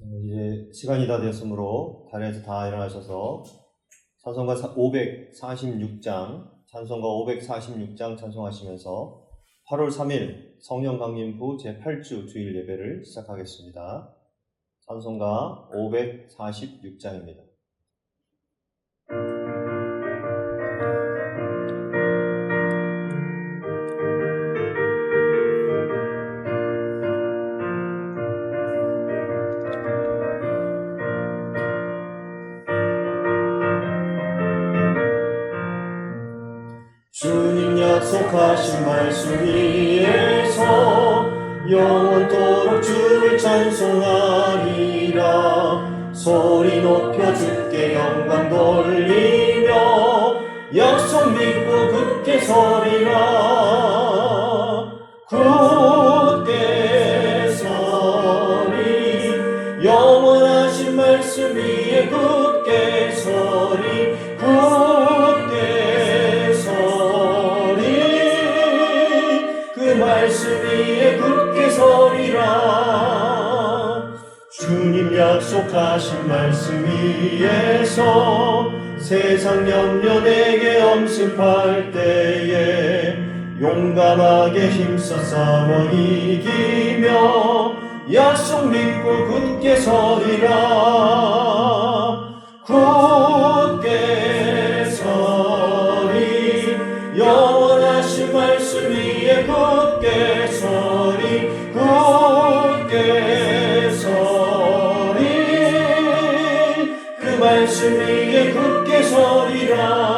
이제 시간이 다 되었으므로 자리에서 다 일어나셔서 찬송가 546장, 찬송가 546장 찬송하시면서 8월 3일 성령 강림 후 제8주 주일 예배를 시작하겠습니다. 찬송가 546장입니다. 주님 약속하신 말씀 위에서 영원토록 주를 찬송하리라. 소리 높여 주께 영광 돌리며 약속 믿고 굳게 서리라. 굳게 서리 영원하신 말씀 위에 굳게 서리. 말씀 위에 굳게 서리라. 주님 약속하신 말씀 위에서 세상 염려 내게 엄습할 때에 용감하게 힘써 싸워 이기며 약속 믿고 굳게 서리라. 굳게 서리 영원하신 말씀 위에 굳게 서리. 굳게 서리 그 말씀 위에 굳게 서리라.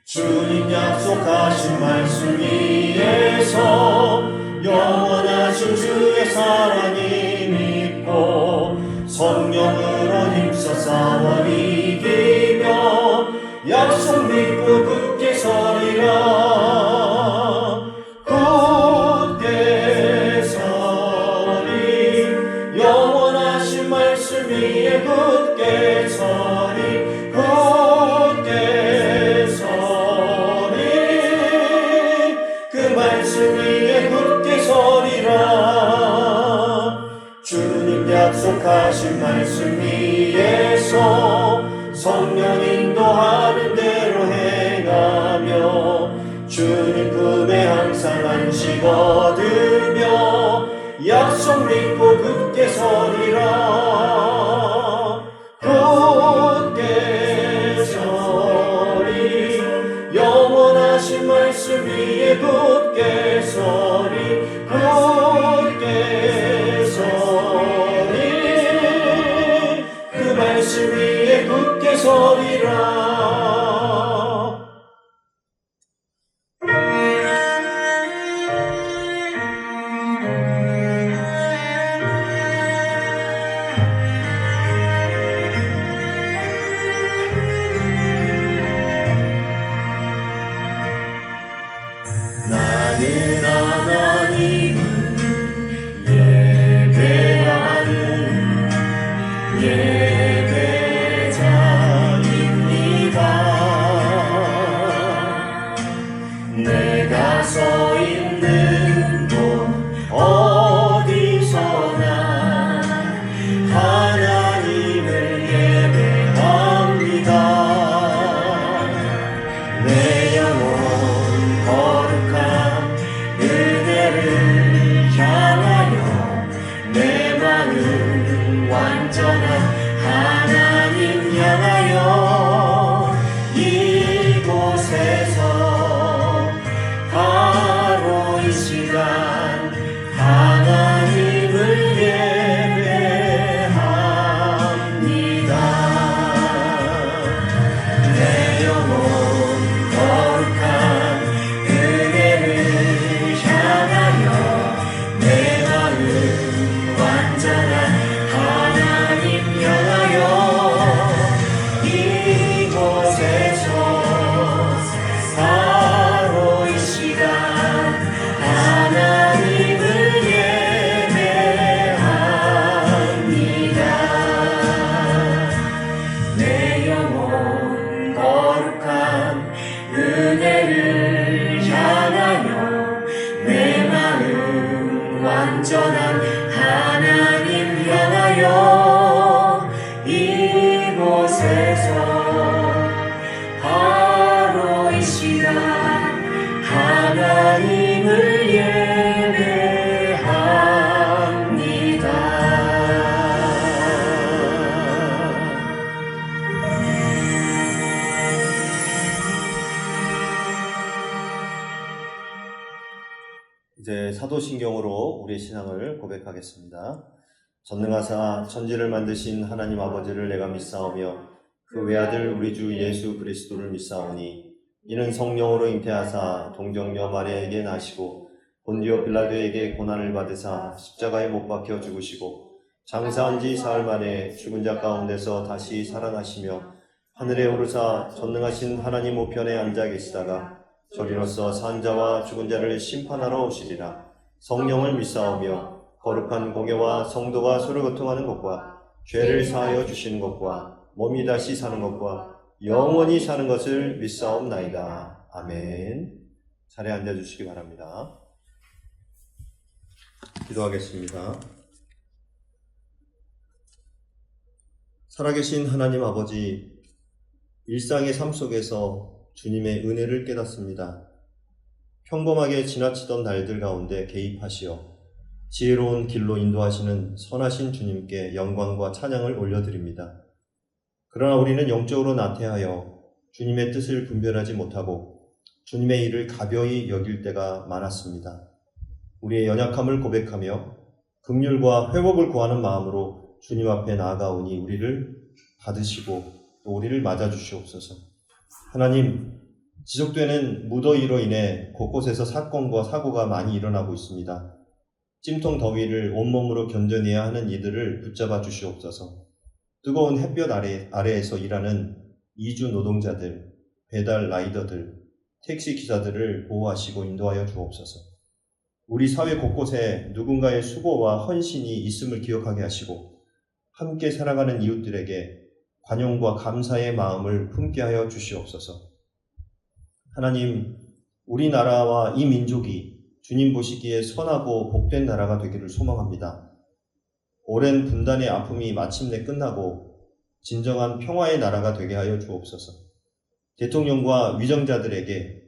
주님 약속하신 말씀 위에서 영원하신 주의 사랑이 믿고 성령으로 힘써 싸워 이기며 약속 믿고 굳게 서리라. 굳게 서리 영원하신 말씀 위에 굳게 서리. 말씀 위에 굳게 서리라. 주님 약속하신 말씀 위에서 성령 인도하는 대로 행하며 주님 품에 항상 안식 얻으며 약속 믿고 굳게 서리라. 굳게 서리 영원하신 말씀 위에 굳게 서리. 굳게 서리 그 말씀 위에 굳게 서리라. 나는 하나님을 예배하는 예배자입니다. 내가 서 있는 곳 어디서나 하나님을 예배합니다. 내 영혼 거룩한 은혜를 향하여 내 마음 완전한 하나님 향하여 이곳에서 바로 이 시간 이제 사도신경으로 우리의 신앙을 고백하겠습니다. 전능하사 천지를 만드신 하나님 아버지를 내가 믿사오며 그 외아들 우리 주 예수 그리스도를 믿사오니 이는 성령으로 잉태하사 동정녀 마리아에게 나시고 본디오 빌라도에게 고난을 받으사 십자가에 못 박혀 죽으시고 장사한 지 사흘 만에 죽은 자 가운데서 다시 살아나시며 하늘에 오르사 전능하신 하나님 우편에 앉아 계시다가 저리로서 산 자와 죽은 자를 심판하러 오시리라. 성령을 믿사오며 거룩한 공예와 성도가 서로 교통하는 것과 죄를 사하여 주시는 것과 몸이 다시 사는 것과 영원히 사는 것을 믿사옵나이다. 아멘. 자리에 앉아주시기 바랍니다. 기도하겠습니다. 살아계신 하나님 아버지, 일상의 삶 속에서 주님의 은혜를 깨닫습니다. 평범하게 지나치던 날들 가운데 개입하시어 지혜로운 길로 인도하시는 선하신 주님께 영광과 찬양을 올려드립니다. 그러나 우리는 영적으로 나태하여 주님의 뜻을 분별하지 못하고 주님의 일을 가벼이 여길 때가 많았습니다. 우리의 연약함을 고백하며 긍휼과 회복을 구하는 마음으로 주님 앞에 나아가오니 우리를 받으시고 또 우리를 맞아주시옵소서. 하나님, 지속되는 무더위로 인해 곳곳에서 사건과 사고가 많이 일어나고 있습니다. 찜통 더위를 온몸으로 견뎌내야 하는 이들을 붙잡아 주시옵소서. 뜨거운 햇볕 아래에서 일하는 이주 노동자들, 배달 라이더들, 택시 기사들을 보호하시고 인도하여 주옵소서. 우리 사회 곳곳에 누군가의 수고와 헌신이 있음을 기억하게 하시고 함께 살아가는 이웃들에게 관용과 감사의 마음을 품게 하여 주시옵소서. 하나님, 우리나라와 이 민족이 주님 보시기에 선하고 복된 나라가 되기를 소망합니다. 오랜 분단의 아픔이 마침내 끝나고 진정한 평화의 나라가 되게 하여 주옵소서. 대통령과 위정자들에게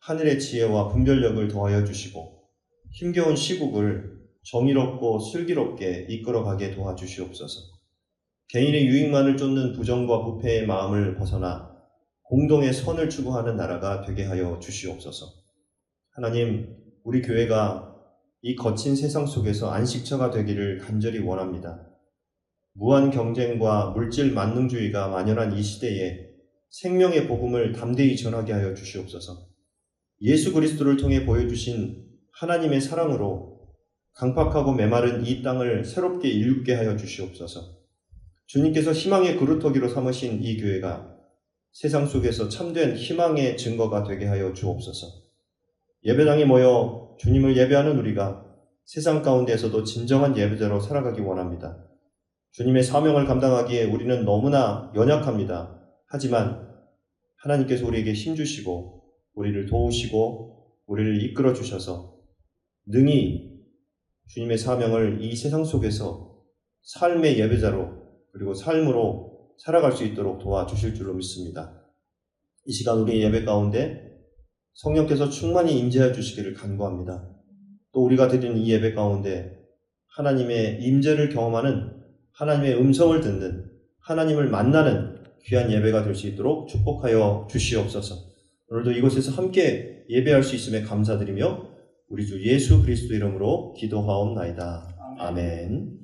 하늘의 지혜와 분별력을 더하여 주시고 힘겨운 시국을 정의롭고 슬기롭게 이끌어가게 도와주시옵소서. 개인의 유익만을 쫓는 부정과 부패의 마음을 벗어나 공동의 선을 추구하는 나라가 되게 하여 주시옵소서. 하나님, 우리 교회가 이 거친 세상 속에서 안식처가 되기를 간절히 원합니다. 무한 경쟁과 물질 만능주의가 만연한 이 시대에 생명의 복음을 담대히 전하게 하여 주시옵소서. 예수 그리스도를 통해 보여주신 하나님의 사랑으로 강팍하고 메마른 이 땅을 새롭게 일구게 하여 주시옵소서. 주님께서 희망의 그루터기로 삼으신 이 교회가 세상 속에서 참된 희망의 증거가 되게 하여 주옵소서. 예배당에 모여 주님을 예배하는 우리가 세상 가운데에서도 진정한 예배자로 살아가기 원합니다. 주님의 사명을 감당하기에 우리는 너무나 연약합니다. 하지만 하나님께서 우리에게 힘주시고 우리를 도우시고 우리를 이끌어 주셔서 능히 주님의 사명을 이 세상 속에서 삶의 예배자로 그리고 삶으로 살아갈 수 있도록 도와주실 줄로 믿습니다. 이 시간 우리의 예배 가운데 성령께서 충만히 임재해 주시기를 간구합니다. 또 우리가 드리는 이 예배 가운데 하나님의 임재를 경험하는 하나님의 음성을 듣는 하나님을 만나는 귀한 예배가 될 수 있도록 축복하여 주시옵소서. 오늘도 이곳에서 함께 예배할 수 있음에 감사드리며 우리 주 예수 그리스도 이름으로 기도하옵나이다. 아멘.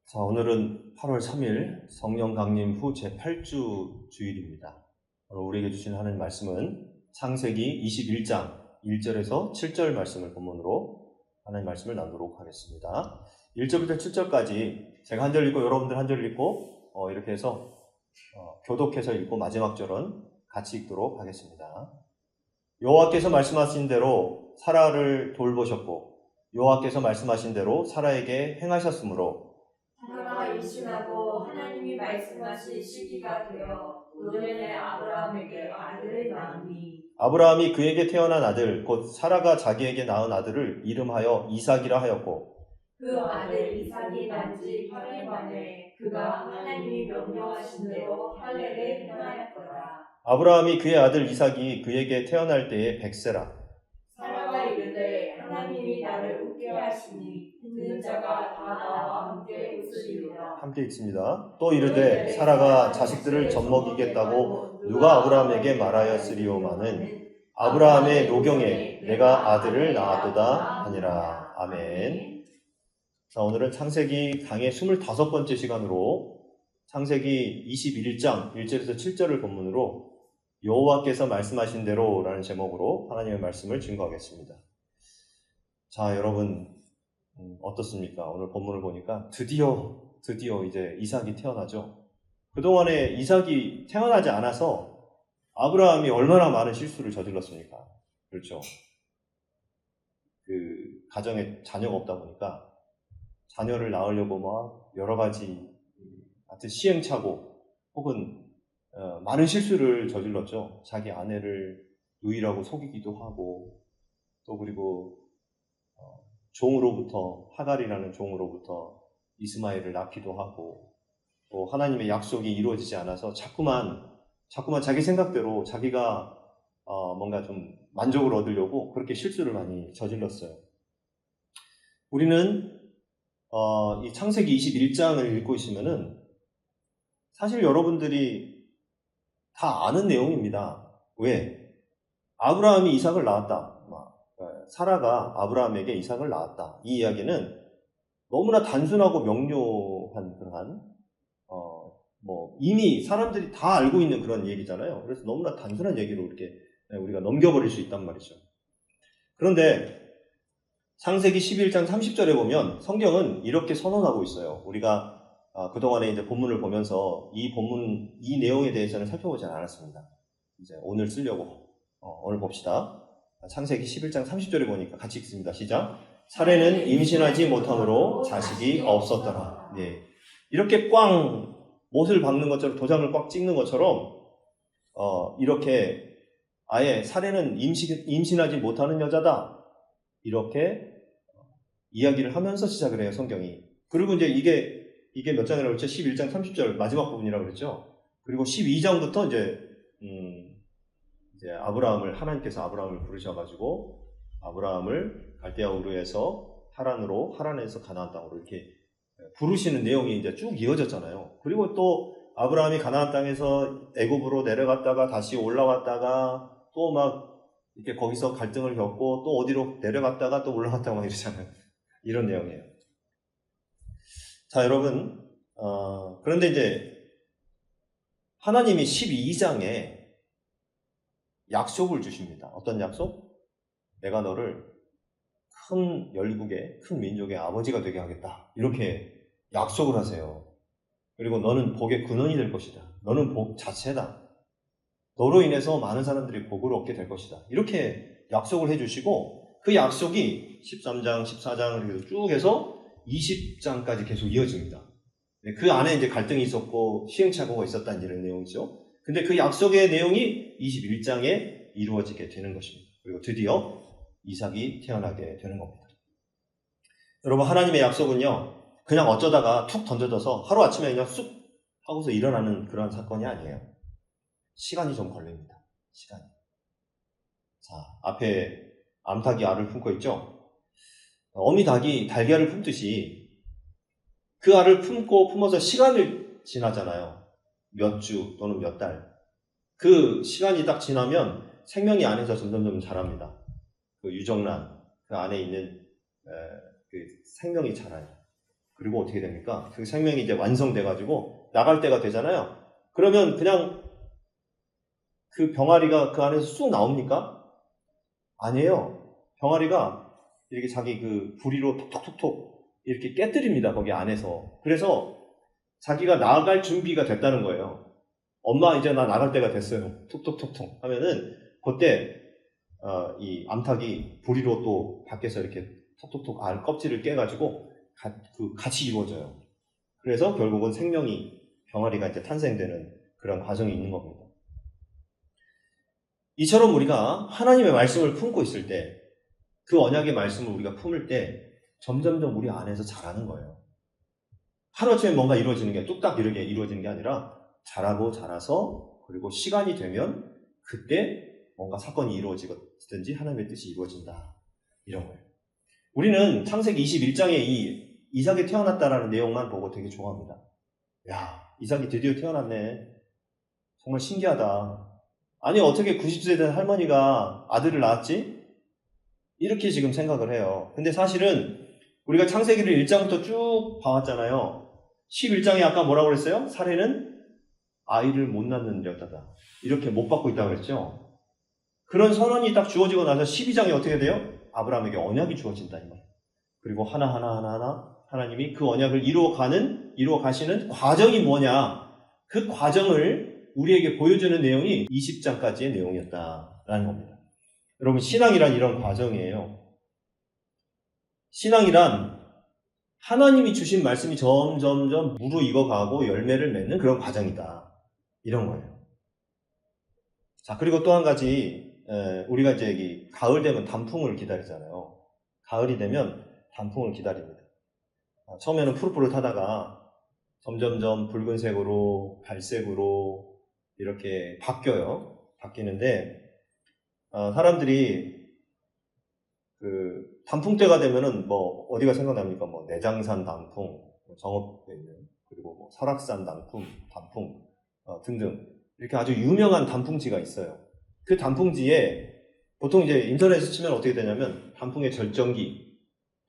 자, 오늘은 8월 3일 성령 강림 후 제8주 주일입니다. 오늘 우리에게 주신 하나님 말씀은 창세기 21장 1절에서 7절 말씀을 본문으로 하나님 말씀을 나누도록 하겠습니다. 1절부터 7절까지 제가 한 절 읽고 여러분들 한 절 읽고 이렇게 해서 교독해서 읽고 마지막 절은 같이 읽도록 하겠습니다. 여호와께서 말씀하신 대로 사라를 돌보셨고 여호와께서 말씀하신 대로 사라에게 행하셨으므로 사라가 임신하고 하나님이 말씀하신 시기가 되어 노년의 아브라함에게 아들을 낳으니 아브라함이 그에게 태어난 아들 곧 사라가 자기에게 낳은 아들을 이름하여 이삭이라 하였고 그 아들 이삭이 난 지 8일 만에 그가 하나님의 하나님이 명령하신 대로 할례를 행하였더라. 아브라함이 그의 아들 이삭이 그에게 태어날 때에 100세라. 사라가 이르되 하나님이 나를 웃게 하시니 듣는 자가 다 나와 함께 웃으리로다. 함께 읽습니다. 또 이르되 사라가 자식들을 젖먹이겠다고 누가 아브라함에게 말하였으리오마는 아브라함의 노경에 내가 아들을 낳았도다 하니라. 아멘. 자, 오늘은 창세기 강의 25번째 시간으로 창세기 21장 1절에서 7절을 본문으로 여호와께서 말씀하신 대로 라는 제목으로 하나님의 말씀을 증거하겠습니다. 자, 여러분 어떻습니까? 오늘 본문을 보니까 드디어 이제 이삭이 태어나죠. 그동안에 이삭이 태어나지 않아서 아브라함이 얼마나 많은 실수를 저질렀습니까? 그렇죠. 그 가정에 자녀가 없다 보니까 자녀를 낳으려고 막 여러 가지 하여튼 시행착오 혹은 많은 실수를 저질렀죠. 자기 아내를 누이라고 속이기도 하고 또 그리고 종으로부터 하갈이라는 종으로부터 이스마엘을 낳기도 하고 또 하나님의 약속이 이루어지지 않아서 자꾸만 자기 생각대로 자기가 뭔가 좀 만족을 얻으려고 그렇게 실수를 많이 저질렀어요. 우리는 이 창세기 21장을 읽고 있으면은 사실 여러분들이 다 아는 내용입니다. 왜? 아브라함이 이삭을 낳았다. 사라가 아브라함에게 이삭을 낳았다. 이 이야기는 너무나 단순하고 명료한 그러한 이미 사람들이 다 알고 있는 그런 얘기잖아요. 그래서 너무나 단순한 얘기로 이렇게 우리가 넘겨버릴 수 있단 말이죠. 그런데 창세기 11장 30절에 보면 성경은 이렇게 선언하고 있어요. 우리가 그동안에 이제 본문을 보면서 이 내용에 대해서는 살펴보지 않았습니다. 이제 오늘 쓰려고 오늘 봅시다. 창세기 11장 30절에 보니까 같이 읽습니다. 시작. 사례는 임신하지 못함으로 자식이 없었더라. 네. 이렇게 꽝 못을 박는 것처럼 도장을 꽉 찍는 것처럼 이렇게 아예 사례는 임신하지 못하는 여자다. 이렇게 이야기를 하면서 시작을 해요, 성경이. 그리고 이제 이게 몇 장이라고 그랬죠? 11장 30절 마지막 부분이라고 그랬죠? 그리고 12장부터 이제 하나님께서 아브라함을 부르셔가지고 아브라함을 갈대아 우르에서 하란에서 가나안 땅으로 이렇게 부르시는 내용이 이제 쭉 이어졌잖아요. 그리고 또 아브라함이 가나안 땅에서 애굽으로 내려갔다가 다시 올라왔다가 또 막 이렇게 거기서 갈등을 겪고 또 어디로 내려갔다가 또 올라갔다가 막 이러잖아요. 이런 내용이에요. 자, 여러분, 그런데 이제 하나님이 12장에 약속을 주십니다. 어떤 약속? 내가 너를 큰 열국의, 큰 민족의 아버지가 되게 하겠다. 이렇게 약속을 하세요. 그리고 너는 복의 근원이 될 것이다. 너는 복 자체다. 너로 인해서 많은 사람들이 복을 얻게 될 것이다. 이렇게 약속을 해주시고 그 약속이 13장, 14장 이렇게 쭉 해서 20장까지 계속 이어집니다. 그 안에 이제 갈등이 있었고 시행착오가 있었다는 이런 내용이죠. 근데 그 약속의 내용이 21장에 이루어지게 되는 것입니다. 그리고 드디어 이삭이 태어나게 되는 겁니다. 여러분, 하나님의 약속은요, 그냥 어쩌다가 툭 던져져서 하루아침에 그냥 쑥 하고서 일어나는 그런 사건이 아니에요. 시간이 좀 걸립니다. 시간이. 자, 앞에 암탉이 알을 품고 있죠? 어미 닭이 달걀을 품듯이 그 알을 품어서 시간을 지나잖아요. 몇 주 또는 몇 달. 그 시간이 딱 지나면 생명이 안에서 점점 자랍니다. 그 유정란, 그 안에 있는 그 생명이 자라요. 그리고 어떻게 됩니까? 그 생명이 이제 완성돼가지고 나갈 때가 되잖아요. 그러면 그냥 그 병아리가 그 안에서 쑥 나옵니까? 아니에요. 병아리가 이렇게 자기 그 부리로 톡톡톡톡 이렇게 깨뜨립니다. 거기 안에서. 그래서 자기가 나갈 준비가 됐다는 거예요. 엄마 이제 나 나갈 때가 됐어요. 톡톡톡톡 하면은 그때 이 암탉이 부리로 또 밖에서 이렇게 톡톡톡 알 껍질을 깨가지고 같이 이루어져요. 그래서 결국은 병아리가 이제 탄생되는 그런 과정이 있는 겁니다. 이처럼 우리가 하나님의 말씀을 품고 있을 때, 그 언약의 말씀을 우리가 품을 때 점점점 우리 안에서 자라는 거예요. 하루아침에 뭔가 이루어지는 게 뚝딱 이렇게 이루어지는 게 아니라 자라서 그리고 시간이 되면 그때 뭔가 사건이 이루어지든지 하나님의 뜻이 이루어진다. 이런 거예요. 우리는 창세기 21장에 이 이삭이 태어났다라는 내용만 보고 되게 좋아합니다. 야, 이삭이 드디어 태어났네. 정말 신기하다. 아니, 어떻게 90세 된 할머니가 아들을 낳았지? 이렇게 지금 생각을 해요. 근데 사실은 우리가 창세기를 1장부터 쭉 봐왔잖아요. 11장에 아까 뭐라고 그랬어요? 사례는 아이를 못 낳는 여자다. 이렇게 못 받고 있다고 그랬죠. 그런 선언이 딱 주어지고 나서 12장에 어떻게 돼요? 아브라함에게 언약이 주어진다 이 말이에요. 그리고 하나하나 하나님이 그 언약을 이루어 가시는 과정이 뭐냐? 그 과정을 우리에게 보여주는 내용이 20장까지의 내용이었다라는 겁니다. 여러분, 신앙이란 이런 과정이에요. 신앙이란 하나님이 주신 말씀이 점점점 무르익어가고 열매를 맺는 그런 과정이다. 이런 거예요. 자, 그리고 또 한 가지, 우리가 이제 여기 가을 되면 단풍을 기다리잖아요. 가을이 되면 단풍을 기다립니다. 처음에는 푸릇푸릇하다가 점점점 붉은색으로, 갈색으로 이렇게 바뀌는데, 사람들이 그 단풍 때가 되면은 뭐 어디가 생각납니까? 뭐 내장산 단풍, 정읍에 있는, 그리고 뭐 설악산 단풍 등등 이렇게 아주 유명한 단풍지가 있어요. 그 단풍지에 보통 이제 인터넷에 치면 어떻게 되냐면 단풍의 절정기,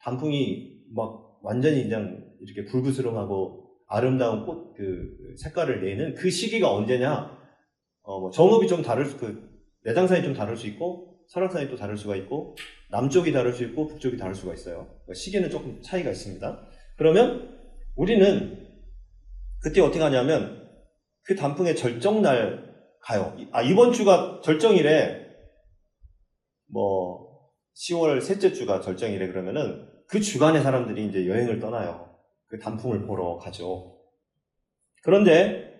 단풍이 막 완전히 그냥 이렇게 불그스름하고 아름다운 꽃 그 색깔을 내는 그 시기가 언제냐? 뭐 정읍이 좀 내장산이 좀 다를 수 있고 설악산이 또 다를 수가 있고 남쪽이 다를 수 있고 북쪽이 다를 수가 있어요. 시기는 조금 차이가 있습니다. 그러면 우리는 그때 어떻게 하냐면 그 단풍의 절정날 가요. 이번 주가 절정이래. 뭐 10월 셋째 주가 절정이래. 그러면은 그 주간에 사람들이 이제 여행을 떠나요. 그 단풍을 보러 가죠. 그런데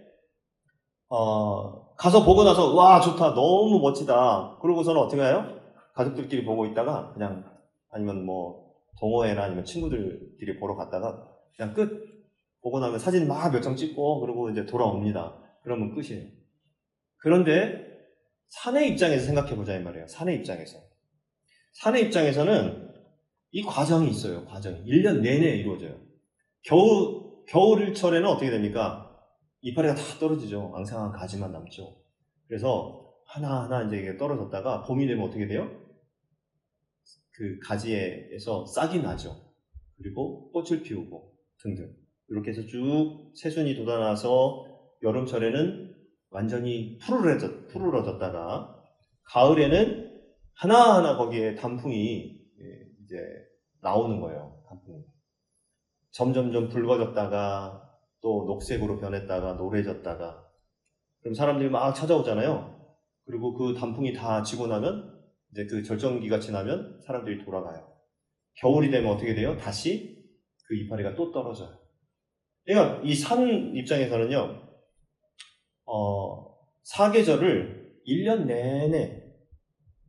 가서 보고 나서 와 좋다, 너무 멋지다. 그러고서는 어떻게 해요? 가족들끼리 보고 있다가 그냥 아니면 뭐 동호회나 아니면 친구들끼리 보러 갔다가 그냥 끝. 보고 나면 사진 막 몇 장 찍고 그러고 이제 돌아옵니다. 그러면 끝이에요. 그런데 산의 입장에서 생각해보자 이 말이에요. 산의 입장에서는 이 과정이 있어요. 과정이 1년 내내 이루어져요. 겨울철에는 어떻게 됩니까? 이파리가 다 떨어지죠. 앙상한 가지만 남죠. 그래서 하나하나 이제 이게 떨어졌다가 봄이 되면 어떻게 돼요? 그 가지에서 싹이 나죠. 그리고 꽃을 피우고 등등. 이렇게 해서 쭉 새순이 돋아나서 여름철에는 완전히 푸르러졌다가 가을에는 하나하나 거기에 단풍이 이제 나오는 거예요. 단풍이. 점점점 붉어졌다가 또 녹색으로 변했다가 노래졌다가 그럼 사람들이 막 찾아오잖아요. 그리고 그 단풍이 다 지고 나면 이제 그 절정기가 지나면 사람들이 돌아가요. 겨울이 되면 어떻게 돼요? 다시 그 이파리가 또 떨어져요. 그러니까 이 산 입장에서는요, 사계절을 1년 내내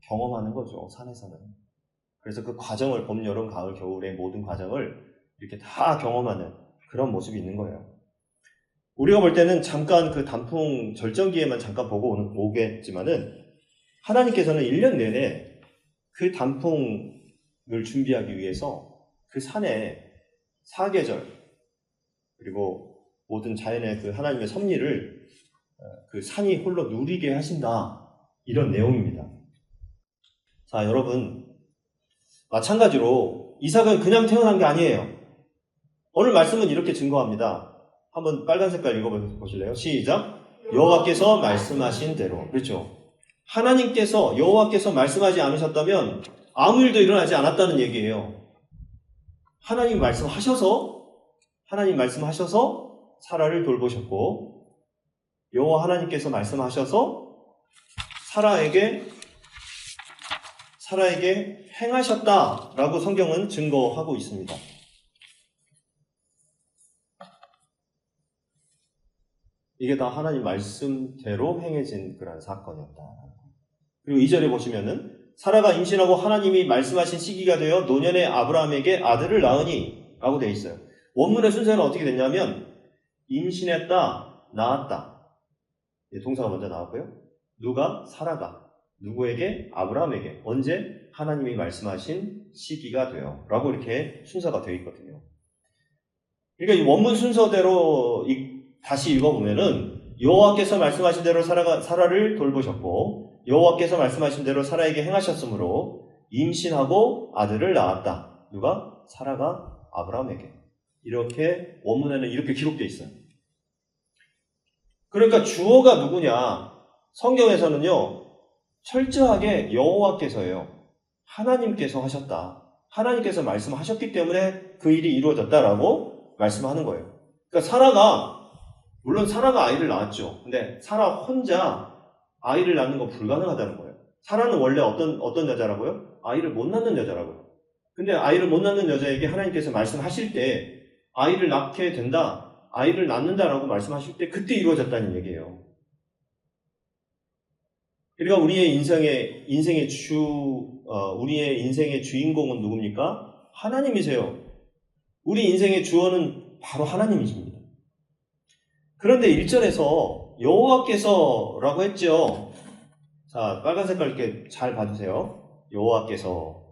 경험하는 거죠, 산에서는. 그래서 그 과정을 봄, 여름, 가을, 겨울의 모든 과정을 이렇게 다 경험하는 그런 모습이 있는 거예요. 우리가 볼 때는 잠깐 그 단풍 절정기에만 잠깐 보고 오겠지만은 하나님께서는 1년 내내 그 단풍을 준비하기 위해서 그 산에 사계절 그리고 모든 자연의 그 하나님의 섭리를 그 산이 홀로 누리게 하신다. 이런 내용입니다. 자, 여러분 마찬가지로 이삭은 그냥 태어난 게 아니에요. 오늘 말씀은 이렇게 증거합니다. 한번 빨간 색깔 읽어보실래요? 시작. 여호와께서 말씀하신 대로. 그렇죠. 하나님께서 여호와께서 말씀하지 않으셨다면 아무 일도 일어나지 않았다는 얘기예요. 하나님 말씀하셔서 사라를 돌보셨고 여호와 하나님께서 말씀하셔서 사라에게 행하셨다라고 성경은 증거하고 있습니다. 이게 다 하나님 말씀대로 행해진 그런 사건이었다. 그리고 2절에 보시면은 사라가 임신하고 하나님이 말씀하신 시기가 되어 노년의 아브라함에게 아들을 낳으니 라고 되어 있어요. 원문의 순서는 어떻게 됐냐면 임신했다, 낳았다. 동사가 먼저 나왔고요. 누가? 사라가. 누구에게? 아브라함에게. 언제? 하나님이 말씀하신 시기가 돼요. 라고 이렇게 순서가 되어 있거든요. 그러니까 이 원문 순서대로 다시 읽어보면은 여호와께서 말씀하신 대로 사라를 돌보셨고 여호와께서 말씀하신 대로 사라에게 행하셨으므로 임신하고 아들을 낳았다. 누가? 사라가 아브라함에게. 이렇게 원문에는 이렇게 기록되어 있어요. 그러니까 주어가 누구냐? 성경에서는요. 철저하게 여호와께서예요. 하나님께서 하셨다. 하나님께서 말씀하셨기 때문에 그 일이 이루어졌다라고 말씀하는 거예요. 그러니까 물론 사라가 아이를 낳았죠. 근데 사라 혼자 아이를 낳는 건 불가능하다는 거예요. 사라는 원래 어떤 여자라고요? 아이를 못 낳는 여자라고요. 근데 아이를 못 낳는 여자에게 하나님께서 말씀하실 때 아이를 낳게 된다, 아이를 낳는다라고 말씀하실 때 그때 이루어졌다는 얘기예요. 그러니까 우리의 인생의 주인공은 누굽니까? 하나님이세요. 우리 인생의 주어는 바로 하나님이십니다. 그런데 1절에서 여호와께서라고 했죠. 자, 빨간 색깔 이렇게 잘 봐주세요. 여호와께서.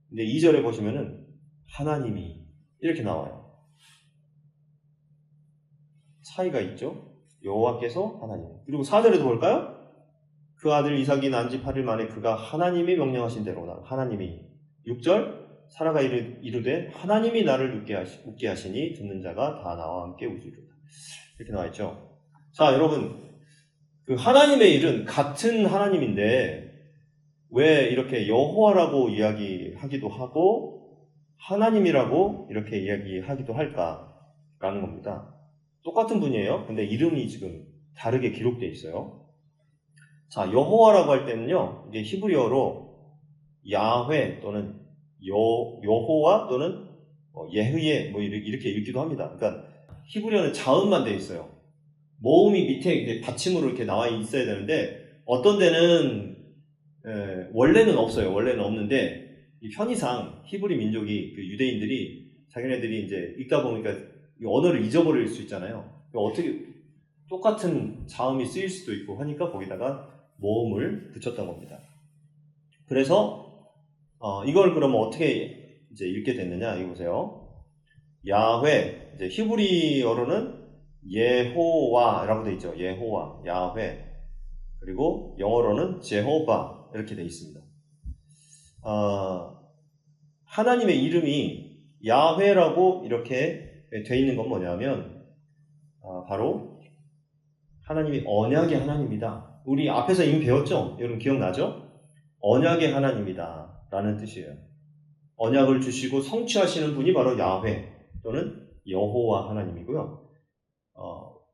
근데 2절에 보시면은 하나님이 이렇게 나와요. 차이가 있죠. 여호와께서 하나님. 그리고 4절에도 볼까요? 그 아들 이삭이 난 지 8일 만에 그가 하나님이 명령하신 대로 하나님이. 6절 사라가 이르되 하나님이 나를 웃게 하시니 듣는 자가 다 나와 함께 웃으리로다. 이렇게 나와 있죠. 자, 여러분, 그 하나님의 일은 같은 하나님인데 왜 이렇게 여호와라고 이야기하기도 하고 하나님이라고 이렇게 이야기하기도 할까라는 겁니다. 똑같은 분이에요. 근데 이름이 지금 다르게 기록되어 있어요. 자, 여호와라고 할 때는요, 이게 히브리어로 야훼 또는 여호와 또는 예흐예 이렇게 읽기도 합니다. 그러니까 히브리어는 자음만 되어 있어요. 모음이 밑에 이제 받침으로 이렇게 나와 있어야 되는데 어떤 데는 원래는 없어요. 원래는 없는데 이 편의상 히브리 민족이 그 유대인들이 자기네들이 이제 읽다 보니까 이 언어를 잊어버릴 수 있잖아요. 어떻게 똑같은 자음이 쓰일 수도 있고 하니까 거기다가 모음을 붙였던 겁니다. 그래서 이걸 그러면 어떻게 이제 읽게 됐느냐? 이거 보세요. 야훼, 이제 히브리어로는 예호와라고 되어 있죠. 예호와, 야훼. 그리고 영어로는 제호바 이렇게 되어 있습니다. 하나님의 이름이 야훼라고 이렇게 되어 있는 건 뭐냐면 바로 하나님이 언약의 하나님이다. 우리 앞에서 이미 배웠죠? 여러분 기억나죠? 언약의 하나님이다 라는 뜻이에요. 언약을 주시고 성취하시는 분이 바로 야훼 또는 여호와 하나님이고요.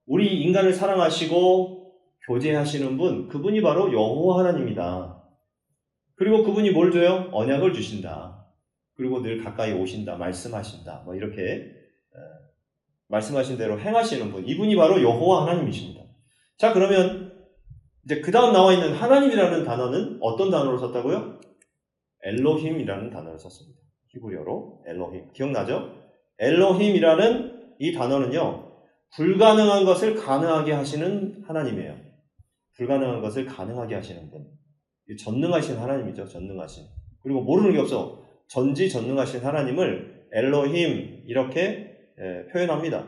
우리 인간을 사랑하시고 교제하시는 분, 그분이 바로 여호와 하나님이다. 그리고 그분이 뭘 줘요? 언약을 주신다. 그리고 늘 가까이 오신다, 말씀하신다. 이렇게 말씀하신 대로 행하시는 분, 이분이 바로 여호와 하나님이십니다. 자, 그러면 이제 그 다음 나와 있는 하나님이라는 단어는 어떤 단어로 썼다고요? 엘로힘이라는 단어를 썼습니다. 히브리어로 엘로힘. 기억나죠? 엘로힘이라는 이 단어는요, 불가능한 것을 가능하게 하시는 하나님이에요. 불가능한 것을 가능하게 하시는 분. 전능하신 하나님이죠. 전능하신. 그리고 모르는 게 없어. 전지전능하신 하나님을 엘로힘 이렇게 표현합니다.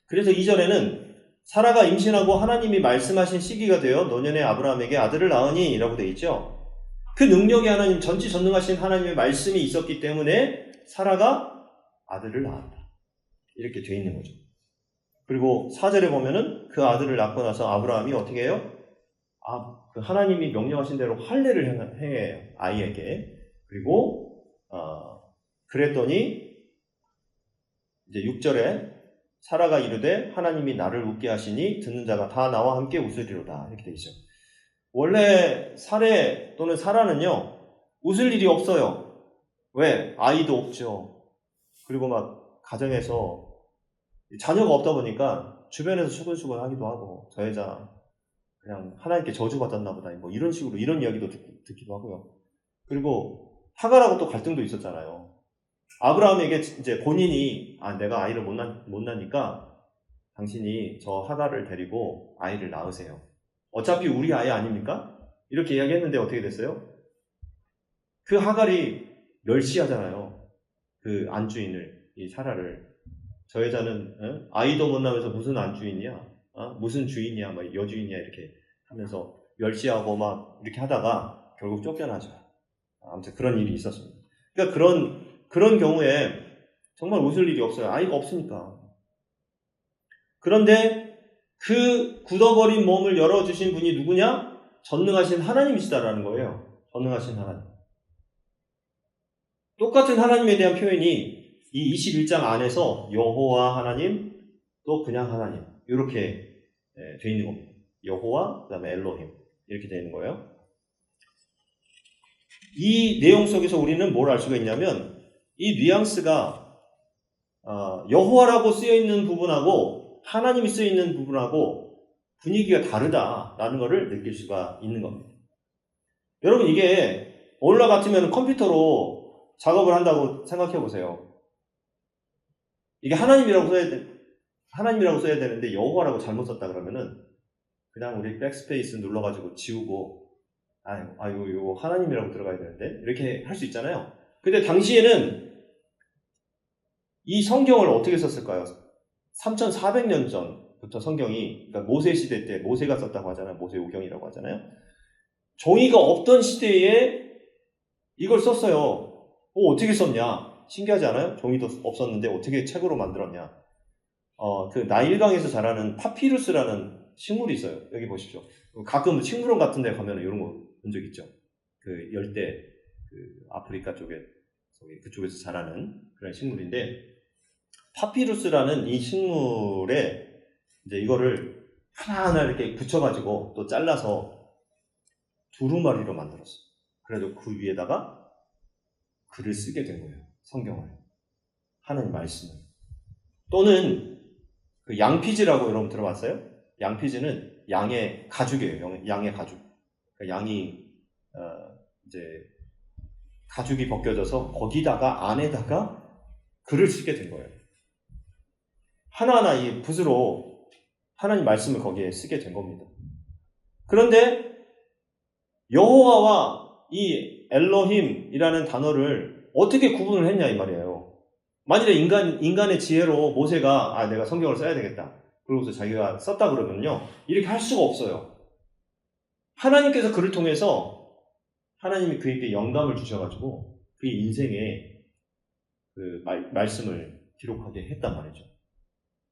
그래서 2절에는 사라가 임신하고 하나님이 말씀하신 시기가 되어 노년의 아브라함에게 아들을 낳으니 라고 되어 있죠. 그 능력이 하나님, 전지전능하신 하나님의 말씀이 있었기 때문에 사라가 아들을 낳았다. 이렇게 되어 있는 거죠. 그리고 4절에 보면은 그 아들을 낳고 나서 아브라함이 어떻게 해요? 그 하나님이 명령하신 대로 할례를 행해요. 아이에게. 그리고 그랬더니 이제 6절에 사라가 이르되 하나님이 나를 웃게 하시니 듣는 자가 다 나와 함께 웃으리로다. 이렇게 되어 있죠. 원래 사례 또는 사라는요, 웃을 일이 없어요. 왜? 아이도 없죠. 그리고 막 가정에서 자녀가 없다 보니까 주변에서 수근수근 하기도 하고 저 여자 그냥 하나님께 저주받았나 보다 이런 식으로 이런 이야기도 듣기도 하고요. 그리고 하갈하고 또 갈등도 있었잖아요. 아브라함에게 이제 본인이 내가 아이를 못 낳으니까 당신이 저 하갈을 데리고 아이를 낳으세요. 어차피 우리 아이 아닙니까? 이렇게 이야기했는데 어떻게 됐어요? 그 하갈이 멸시하잖아요. 그 안주인을, 이 사라를. 저 여자는 아이도 못 낳으면서 무슨 안주인이야? 무슨 주인이야? 막 여주인이야? 이렇게 하면서 멸시하고 막 이렇게 하다가 결국 쫓겨나죠. 아무튼 그런 일이 있었습니다. 그러니까 그런 경우에 정말 웃을 일이 없어요. 아이가 없으니까. 그런데 그 굳어버린 몸을 열어주신 분이 누구냐? 전능하신 하나님이시다라는 거예요. 전능하신 하나님. 똑같은 하나님에 대한 표현이 이 21장 안에서 여호와 하나님, 또 그냥 하나님 이렇게 되어 있는 겁니다. 여호와, 그 다음에 엘로힘 이렇게 되어 있는 거예요. 이 내용 속에서 우리는 뭘 알 수가 있냐면 이 뉘앙스가 여호와라고 쓰여 있는 부분하고 하나님이 쓰여 있는 부분하고 분위기가 다르다라는 것을 느낄 수가 있는 겁니다. 여러분 이게 오늘날 같으면 컴퓨터로 작업을 한다고 생각해 보세요. 이게 하나님이라고 써야 되는데 여호와라고 잘못 썼다 그러면은 그냥 우리 백스페이스 눌러가지고 지우고 이거 하나님이라고 들어가야 되는데 이렇게 할 수 있잖아요. 근데 당시에는 이 성경을 어떻게 썼을까요? 3,400년 전부터 성경이, 그러니까 모세 시대 때 모세가 썼다고 하잖아요. 모세오경이라고 하잖아요. 종이가 없던 시대에 이걸 썼어요. 어떻게 썼냐? 신기하지 않아요? 종이도 없었는데 어떻게 책으로 만들었냐? 그 나일강에서 자라는 파피루스라는 식물이 있어요. 여기 보십시오. 가끔 식물원 같은 데 가면 이런 거 본 적 있죠. 그 열대, 아프리카 쪽에, 그쪽에서 자라는 그런 식물인데, 파피루스라는 이 식물에 이제 이거를 하나하나 이렇게 붙여가지고 또 잘라서 두루마리로 만들었어요. 그래도 그 위에다가 글을 쓰게 된 거예요. 성경을. 하나님 말씀을. 또는 그 양피지라고 여러분 들어봤어요? 양피지는 양의 가죽이에요. 양의 가죽. 그러니까 양이 이제 가죽이 벗겨져서 거기다가 안에다가 글을 쓰게 된 거예요. 하나하나 이 붓으로 하나님 말씀을 거기에 쓰게 된 겁니다. 그런데 여호와와 이 엘로힘이라는 단어를 어떻게 구분을 했냐 이 말이에요. 만일에 인간의 지혜로 모세가 내가 성경을 써야 되겠다. 그러고서 자기가 썼다 그러면요. 이렇게 할 수가 없어요. 하나님께서 그를 통해서 하나님이 그에게 영감을 주셔가지고 그의 인생에 그 말씀을 기록하게 했단 말이죠.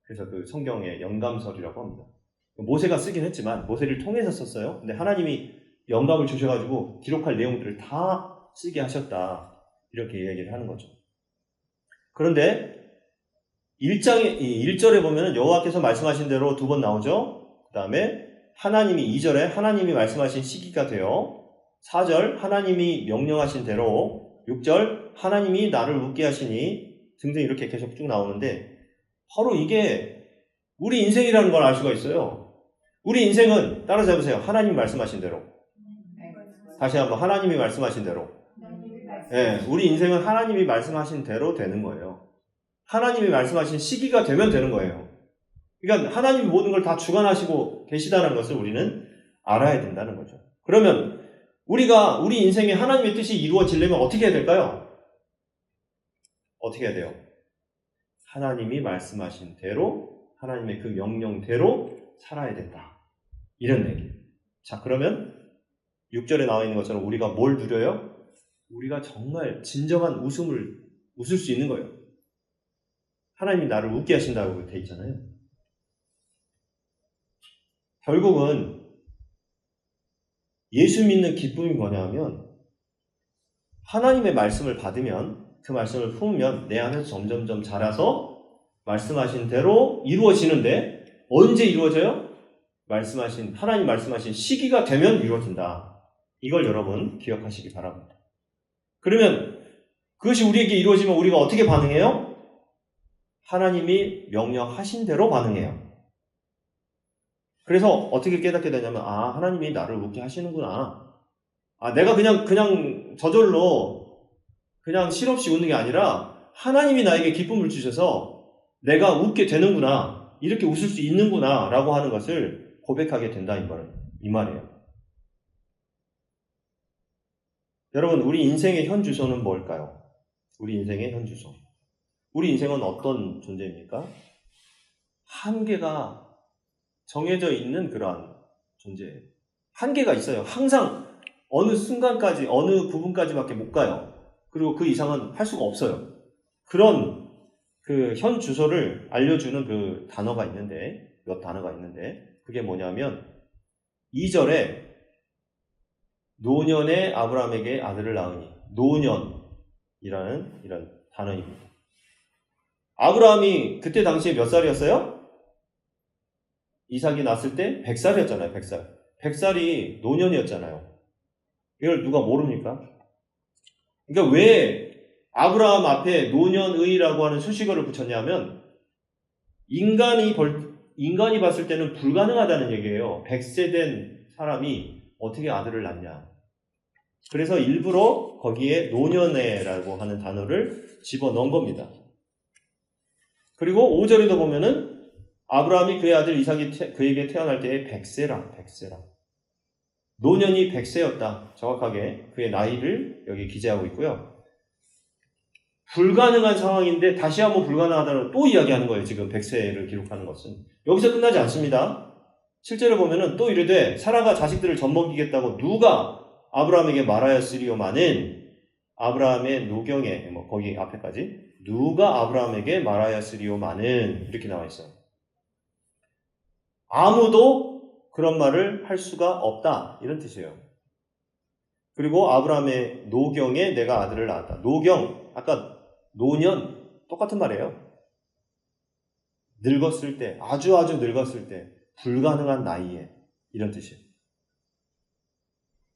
그래서 그 성경의 영감설이라고 합니다. 모세가 쓰긴 했지만 모세를 통해서 썼어요. 근데 하나님이 영감을 주셔가지고 기록할 내용들을 다 쓰게 하셨다. 이렇게 이야기를 하는 거죠. 그런데 1절에 보면 여호와께서 말씀하신 대로 2번 나오죠. 그 다음에 하나님이 2절에 하나님이 말씀하신 시기가 되어 4절 하나님이 명령하신 대로 6절 하나님이 나를 웃게 하시니 등등 이렇게 계속 쭉 나오는데 바로 이게 우리 인생이라는 걸 알 수가 있어요. 우리 인생은 따라서 해보세요. 하나님이 말씀하신 대로. 다시 한번 하나님이 말씀하신 대로. 네, 우리 인생은 하나님이 말씀하신 대로 되는 거예요. 하나님이 말씀하신 시기가 되면 되는 거예요. 그러니까 하나님이 모든 걸 다 주관하시고 계시다는 것을 우리는 알아야 된다는 거죠. 그러면 우리가 우리 인생에 하나님의 뜻이 이루어지려면 어떻게 해야 될까요? 어떻게 해야 돼요? 하나님이 말씀하신 대로 하나님의 그 명령대로 살아야 된다. 이런 얘기예요. 자, 그러면 6절에 나와 있는 것처럼 우리가 뭘 누려요? 우리가 정말 진정한 웃을 수 있는 거예요. 하나님이 나를 웃게 하신다고 돼 있잖아요. 결국은 예수 믿는 기쁨이 뭐냐면 하나님의 말씀을 받으면 그 말씀을 품으면 내 안에서 점점점 자라서 말씀하신 대로 이루어지는데 언제 이루어져요? 하나님 말씀하신 시기가 되면 이루어진다. 이걸 여러분 기억하시기 바랍니다. 그러면 그것이 우리에게 이루어지면 우리가 어떻게 반응해요? 하나님이 명령하신 대로 반응해요. 그래서 어떻게 깨닫게 되냐면 하나님이 나를 웃게 하시는구나. 내가 그냥 저절로 그냥 실없이 웃는 게 아니라 하나님이 나에게 기쁨을 주셔서 내가 웃게 되는구나, 이렇게 웃을 수 있는구나 라고 하는 것을 고백하게 된다 이 말이에요. 여러분, 우리 인생의 현 주소는 뭘까요? 우리 인생의 현 주소. 우리 인생은 어떤 존재입니까? 한계가 정해져 있는 그러한 존재예요. 한계가 있어요. 항상 어느 순간까지, 어느 부분까지밖에 못 가요. 그리고 그 이상은 할 수가 없어요. 그런 그 현 주소를 알려주는 그 단어가 있는데, 몇 단어가 있는데, 그게 뭐냐면 2절에 노년에 아브라함에게 아들을 낳으니, 노년이라는 이런 단어입니다. 아브라함이 그때 당시에 몇 살이었어요? 이삭이 낳았을 때 100살이었잖아요. 100살. 100살이 노년이었잖아요. 이걸 누가 모릅니까? 그러니까 왜 아브라함 앞에 노년의라고 하는 수식어를 붙였냐면 인간이 봤을 때는 불가능하다는 얘기예요. 100세 된 사람이 어떻게 아들을 낳냐. 그래서 일부러 거기에 노년에라고 하는 단어를 집어넣은 겁니다. 그리고 5절에도 보면은 아브라함이 그의 아들 이삭이 그에게 태어날 때에 100세라. 노년이 100세였다. 정확하게 그의 나이를 여기 기재하고 있고요. 불가능한 상황인데 다시 한번 불가능하다는 또 이야기하는 거예요. 지금 100세를 기록하는 것은. 여기서 끝나지 않습니다. 실제로 보면은 또 이르되 사라가 자식들을 젖먹이겠다고 누가 아브라함에게 말하였으리오마는 아브라함의 노경에 거기 앞에까지 누가 아브라함에게 말하였으리오마는 이렇게 나와 있어요. 아무도 그런 말을 할 수가 없다 이런 뜻이에요. 그리고 아브라함의 노경에 내가 아들을 낳았다. 노경 아까 노년 똑같은 말이에요. 늙었을 때 아주 늙었을 때 불가능한 나이에 이런 뜻이에요.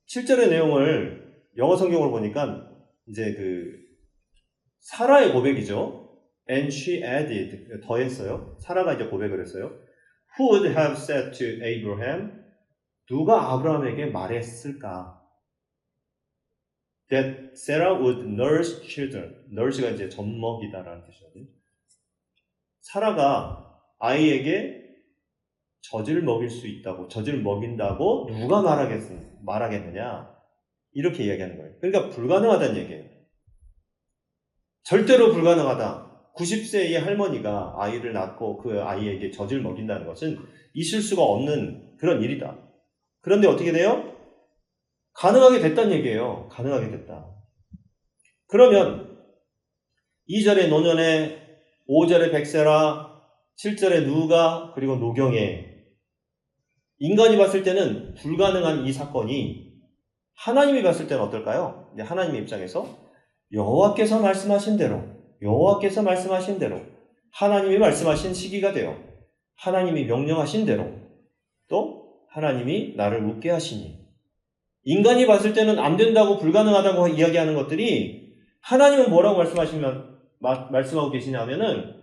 7절의 내용을 영어 성경으로 보니까 이제 그 사라의 고백이죠. And she added 더했어요. 사라가 이제 고백을 했어요. Who would have said to Abraham? 누가 아브라함에게 말했을까? That Sarah would nurse children. nurse가 이제 젖먹이다라는 뜻이거든요. 사라가 아이에게 젖을 먹일 수 있다고, 젖을 먹인다고 누가 말하겠느냐? 이렇게 이야기하는 거예요. 그러니까 불가능하다는 얘기예요. 절대로 불가능하다. 90세의 할머니가 아이를 낳고 그 아이에게 젖을 먹인다는 것은 있을 수가 없는 그런 일이다. 그런데 어떻게 돼요? 가능하게 됐다는 얘기예요. 가능하게 됐다. 그러면 2절에 노년에 5절에 백세라 7절에 누가 그리고 노경에 인간이 봤을 때는 불가능한 이 사건이 하나님이 봤을 때는 어떨까요? 이제 하나님의 입장에서 여호와께서 말씀하신 대로 하나님이 말씀하신 시기가 되어 하나님이 명령하신 대로 또 하나님이 나를 웃게 하시니 인간이 봤을 때는 안 된다고 불가능하다고 이야기하는 것들이 하나님은 뭐라고 말씀하고 계시냐면은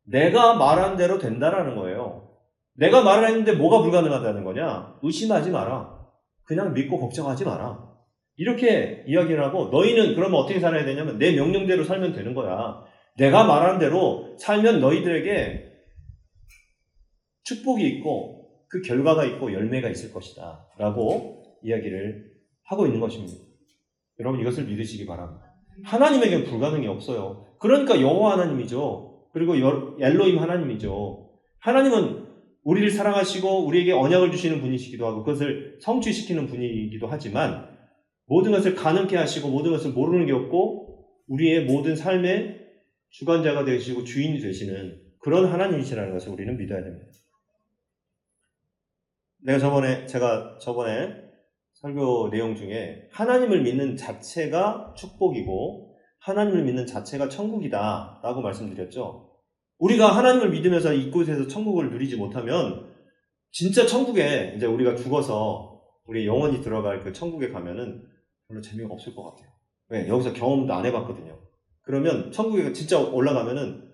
내가 말한 대로 된다라는 거예요. 내가 말을 했는데 뭐가 불가능하다는 거냐? 의심하지 마라. 그냥 믿고 걱정하지 마라. 이렇게 이야기를 하고 너희는 그러면 어떻게 살아야 되냐면 내 명령대로 살면 되는 거야. 내가 말한 대로 살면 너희들에게 축복이 있고 그 결과가 있고 열매가 있을 것이다. 라고 이야기를 하고 있는 것입니다. 여러분 이것을 믿으시기 바랍니다. 하나님에게는 불가능이 없어요. 그러니까 여호와 하나님이죠. 그리고 엘로힘 하나님이죠. 하나님은 우리를 사랑하시고 우리에게 언약을 주시는 분이시기도 하고 그것을 성취시키는 분이기도 하지만 모든 것을 가능케 하시고 모든 것을 모르는 게 없고 우리의 모든 삶의 주관자가 되시고 주인이 되시는 그런 하나님이시라는 것을 우리는 믿어야 됩니다. 제가 저번에 설교 내용 중에 하나님을 믿는 자체가 축복이고 하나님을 믿는 자체가 천국이다 라고 말씀드렸죠. 우리가 하나님을 믿으면서 이곳에서 천국을 누리지 못하면 진짜 천국에 이제 우리가 죽어서 우리 영원히 들어갈 그 천국에 가면은 별로 재미가 없을 것 같아요. 왜? 여기서 경험도 안 해봤거든요. 그러면 천국에 진짜 올라가면은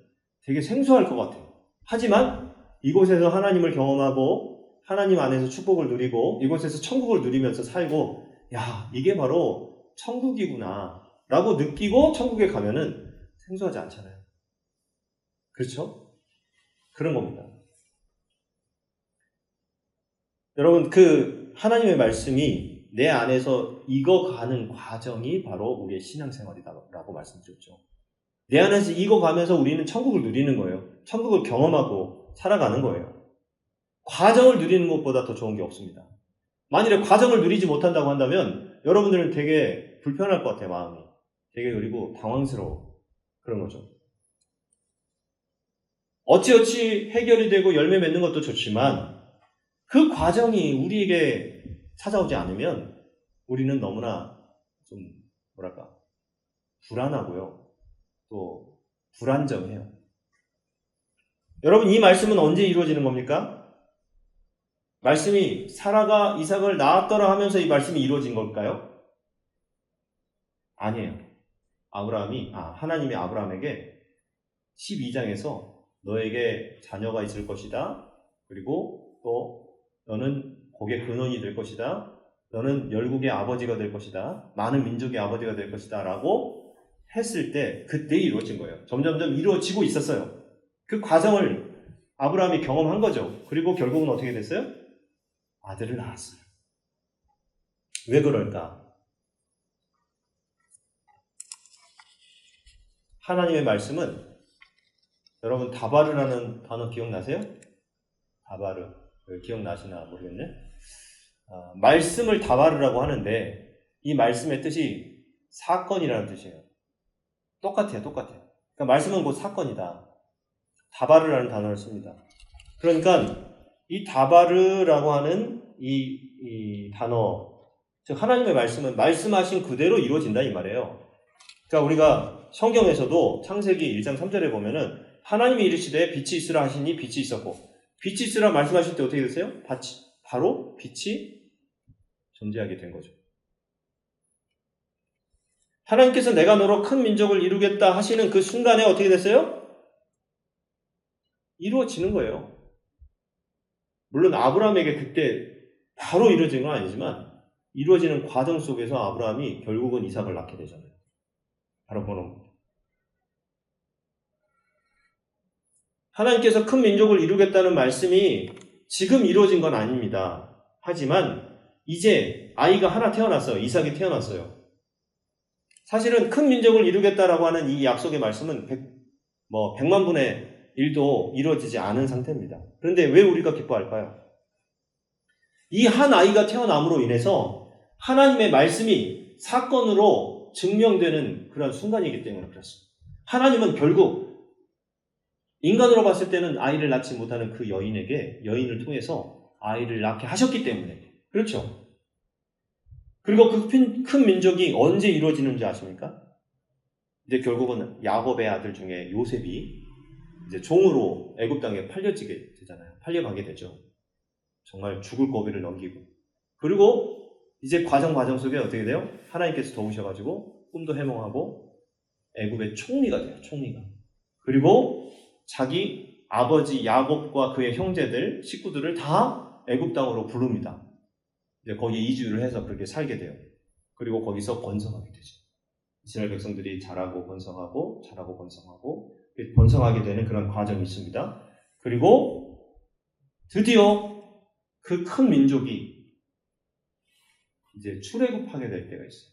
되게 생소할 것 같아요. 하지만 이곳에서 하나님을 경험하고 하나님 안에서 축복을 누리고 이곳에서 천국을 누리면서 살고 야 이게 바로 천국이구나 라고 느끼고 천국에 가면은 생소하지 않잖아요. 그렇죠? 그런 겁니다. 여러분, 그 하나님의 말씀이 내 안에서 익어가는 과정이 바로 우리의 신앙생활이다라고 말씀드렸죠. 내 안에서 익어가면서 우리는 천국을 누리는 거예요. 천국을 경험하고 살아가는 거예요. 과정을 누리는 것보다 더 좋은 게 없습니다. 만일에 과정을 누리지 못한다고 한다면 여러분들은 되게 불편할 것 같아요, 마음이. 되게 그리고 당황스러워. 그런 거죠. 어찌어찌 해결이 되고 열매 맺는 것도 좋지만 그 과정이 우리에게 찾아오지 않으면 우리는 너무나 좀 불안하고요. 또 불안정해요. 여러분, 이 말씀은 언제 이루어지는 겁니까? 말씀이 사라가 이삭을 낳았더라 하면서 이 말씀이 이루어진 걸까요? 아니에요. 하나님이 아브라함에게 12장에서 너에게 자녀가 있을 것이다. 그리고 또 너는 곡의 근원이 될 것이다. 너는 열국의 아버지가 될 것이다. 많은 민족의 아버지가 될 것이다. 라고 했을 때 그때 이루어진 거예요. 점점점 이루어지고 있었어요. 그 과정을 아브라함이 경험한 거죠. 그리고 결국은 어떻게 됐어요? 아들을 낳았어요. 왜 그럴까? 하나님의 말씀은 여러분 다바르라는 단어 기억나세요? 다바르. 기억나시나 모르겠네. 말씀을 다바르라고 하는데 이 말씀의 뜻이 사건이라는 뜻이에요. 똑같아요. 그러니까 말씀은 곧 사건이다. 다바르라는 단어를 씁니다. 그러니까 이 다바르라고 하는 이 단어, 즉 하나님의 말씀은 말씀하신 그대로 이루어진다 이 말이에요. 그러니까 우리가 성경에서도 창세기 1장 3절에 보면은 하나님이 이르시되 빛이 있으라 하시니 빛이 있었고, 빛이 있으라 말씀하실 때 어떻게 됐어요? 바로 빛이 존재하게 된 거죠. 하나님께서 내가 너로 큰 민족을 이루겠다 하시는 그 순간에 어떻게 됐어요? 이루어지는 거예요. 물론 아브라함에게 그때 바로 이루어진 건 아니지만 이루어지는 과정 속에서 아브라함이 결국은 이삭을 낳게 되잖아요. 바로 그런 겁니다. 하나님께서 큰 민족을 이루겠다는 말씀이 지금 이루어진 건 아닙니다. 하지만 이제 아이가 하나 태어났어요. 이삭이 태어났어요. 사실은 큰 민족을 이루겠다라고 하는 이 약속의 말씀은 100만 분의 1도 이루어지지 않은 상태입니다. 그런데 왜 우리가 기뻐할까요? 이 한 아이가 태어남으로 인해서 하나님의 말씀이 사건으로 증명되는 그런 순간이기 때문에 그렇습니다. 하나님은 결국 인간으로 봤을 때는 아이를 낳지 못하는 그 여인을 통해서 아이를 낳게 하셨기 때문에 그렇죠. 그리고 그 큰 민족이 언제 이루어지는지 아십니까? 이제 결국은 야곱의 아들 중에 요셉이 이제 종으로 애굽 땅에 팔려지게 되잖아요. 팔려가게 되죠. 정말 죽을 고비를 넘기고. 그리고 이제 과정 속에 어떻게 돼요? 하나님께서 도우셔가지고 꿈도 해몽하고 애굽의 총리가 돼요. 총리가. 그리고 자기 아버지 야곱과 그의 형제들, 식구들을 다 애굽 땅으로 부릅니다. 이제 거기에 이주를 해서 그렇게 살게 돼요. 그리고 거기서 번성하게 되죠. 이스라엘 백성들이 자라고 번성하고 번성하게 되는 그런 과정이 있습니다. 그리고 드디어 그 큰 민족이 이제 출애굽하게 될 때가 있어요.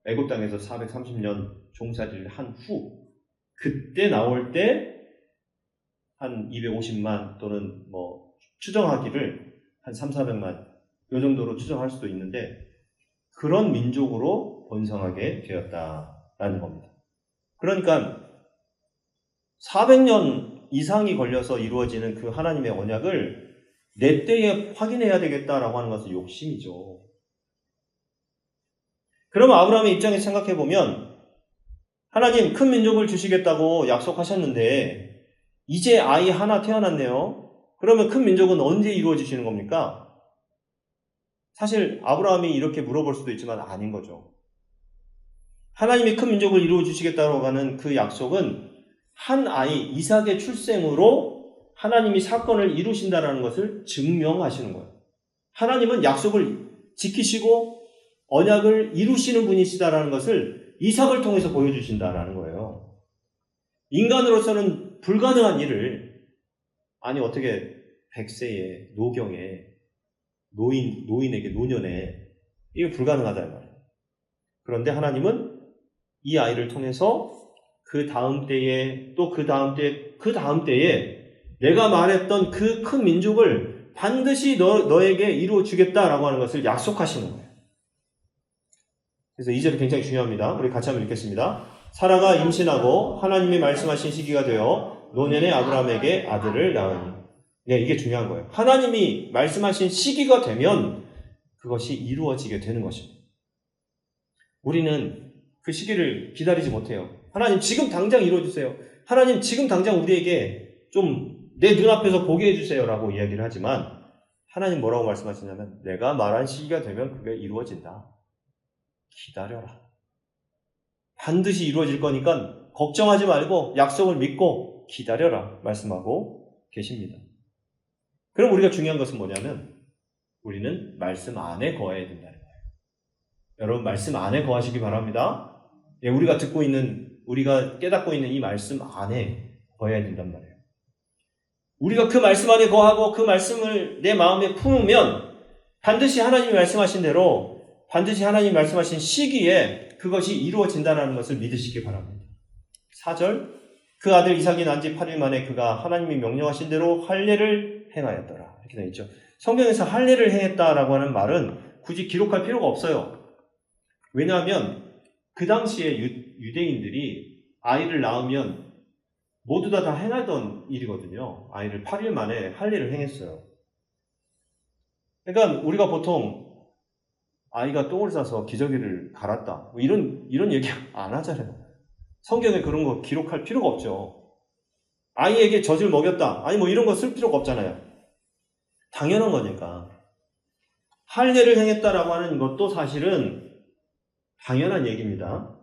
애굽 땅에서 430년 종살이를 한 후 그때 나올 때 한 250만 또는 추정하기를 한 300~400만 이 정도로 추정할 수도 있는데 그런 민족으로 번성하게 되었다라는 겁니다. 그러니까 400년 이상이 걸려서 이루어지는 그 하나님의 언약을 내 때에 확인해야 되겠다라고 하는 것은 욕심이죠. 그러면 아브라함의 입장에서 생각해보면 하나님 큰 민족을 주시겠다고 약속하셨는데 이제 아이 하나 태어났네요. 그러면 큰 민족은 언제 이루어지시는 겁니까? 사실 아브라함이 이렇게 물어볼 수도 있지만 아닌 거죠. 하나님이 큰 민족을 이루어 주시겠다고 하는 그 약속은 한 아이 이삭의 출생으로 하나님이 사건을 이루신다는 것을 증명하시는 거예요. 하나님은 약속을 지키시고 언약을 이루시는 분이시다라는 것을 이삭을 통해서 보여주신다라는 거예요. 인간으로서는 불가능한 일을, 아니 어떻게 100세에 노경에 노인에게 노년에 이게 불가능하다 이 말이에요. 그런데 하나님은 이 아이를 통해서 그 다음 때에 또 그 다음 때에 내가 말했던 그 큰 민족을 반드시 너에게 이루어 주겠다라고 하는 것을 약속하시는 거예요. 그래서 2절이 굉장히 중요합니다. 우리 같이 한번 읽겠습니다. 사라가 임신하고 하나님이 말씀하신 시기가 되어 노년에 아브라함에게 아들을 낳으니. 네, 이게 중요한 거예요. 하나님이 말씀하신 시기가 되면 그것이 이루어지게 되는 것입니다. 우리는 그 시기를 기다리지 못해요. 하나님 지금 당장 이루어주세요. 하나님 지금 당장 우리에게 좀 내 눈앞에서 보게 해주세요 라고 이야기를 하지만 하나님 뭐라고 말씀하시냐면 내가 말한 시기가 되면 그게 이루어진다. 기다려라. 반드시 이루어질 거니까 걱정하지 말고 약속을 믿고 기다려라 말씀하고 계십니다. 그럼 우리가 중요한 것은 뭐냐면 우리는 말씀 안에 거해야 된다는 거예요. 여러분 말씀 안에 거하시기 바랍니다. 예, 우리가 깨닫고 있는 이 말씀 안에 거해야 된단 말이에요. 우리가 그 말씀 안에 거하고 그 말씀을 내 마음에 품으면 반드시 하나님이 말씀하신 대로 반드시 하나님이 말씀하신 시기에 그것이 이루어진다는 것을 믿으시기 바랍니다. 4절 그 아들 이삭이 난 지 8일 만에 그가 하나님이 명령하신 대로 할례를 행하였더라. 이렇게 되어 있죠. 성경에서 할례를 행했다라고 하는 말은 굳이 기록할 필요가 없어요. 왜냐하면 그 당시에 유대인들이 아이를 낳으면 모두 다 행하던 일이거든요. 아이를 8일 만에 할례를 행했어요. 그러니까 우리가 보통 아이가 똥을 싸서 기저귀를 갈았다. 뭐 이런 얘기 안 하잖아요. 성경에 그런 거 기록할 필요가 없죠. 아이에게 젖을 먹였다. 아니 뭐 이런 거 쓸 필요가 없잖아요. 당연한 거니까. 할례를 행했다라고 하는 것도 사실은 당연한 얘기입니다.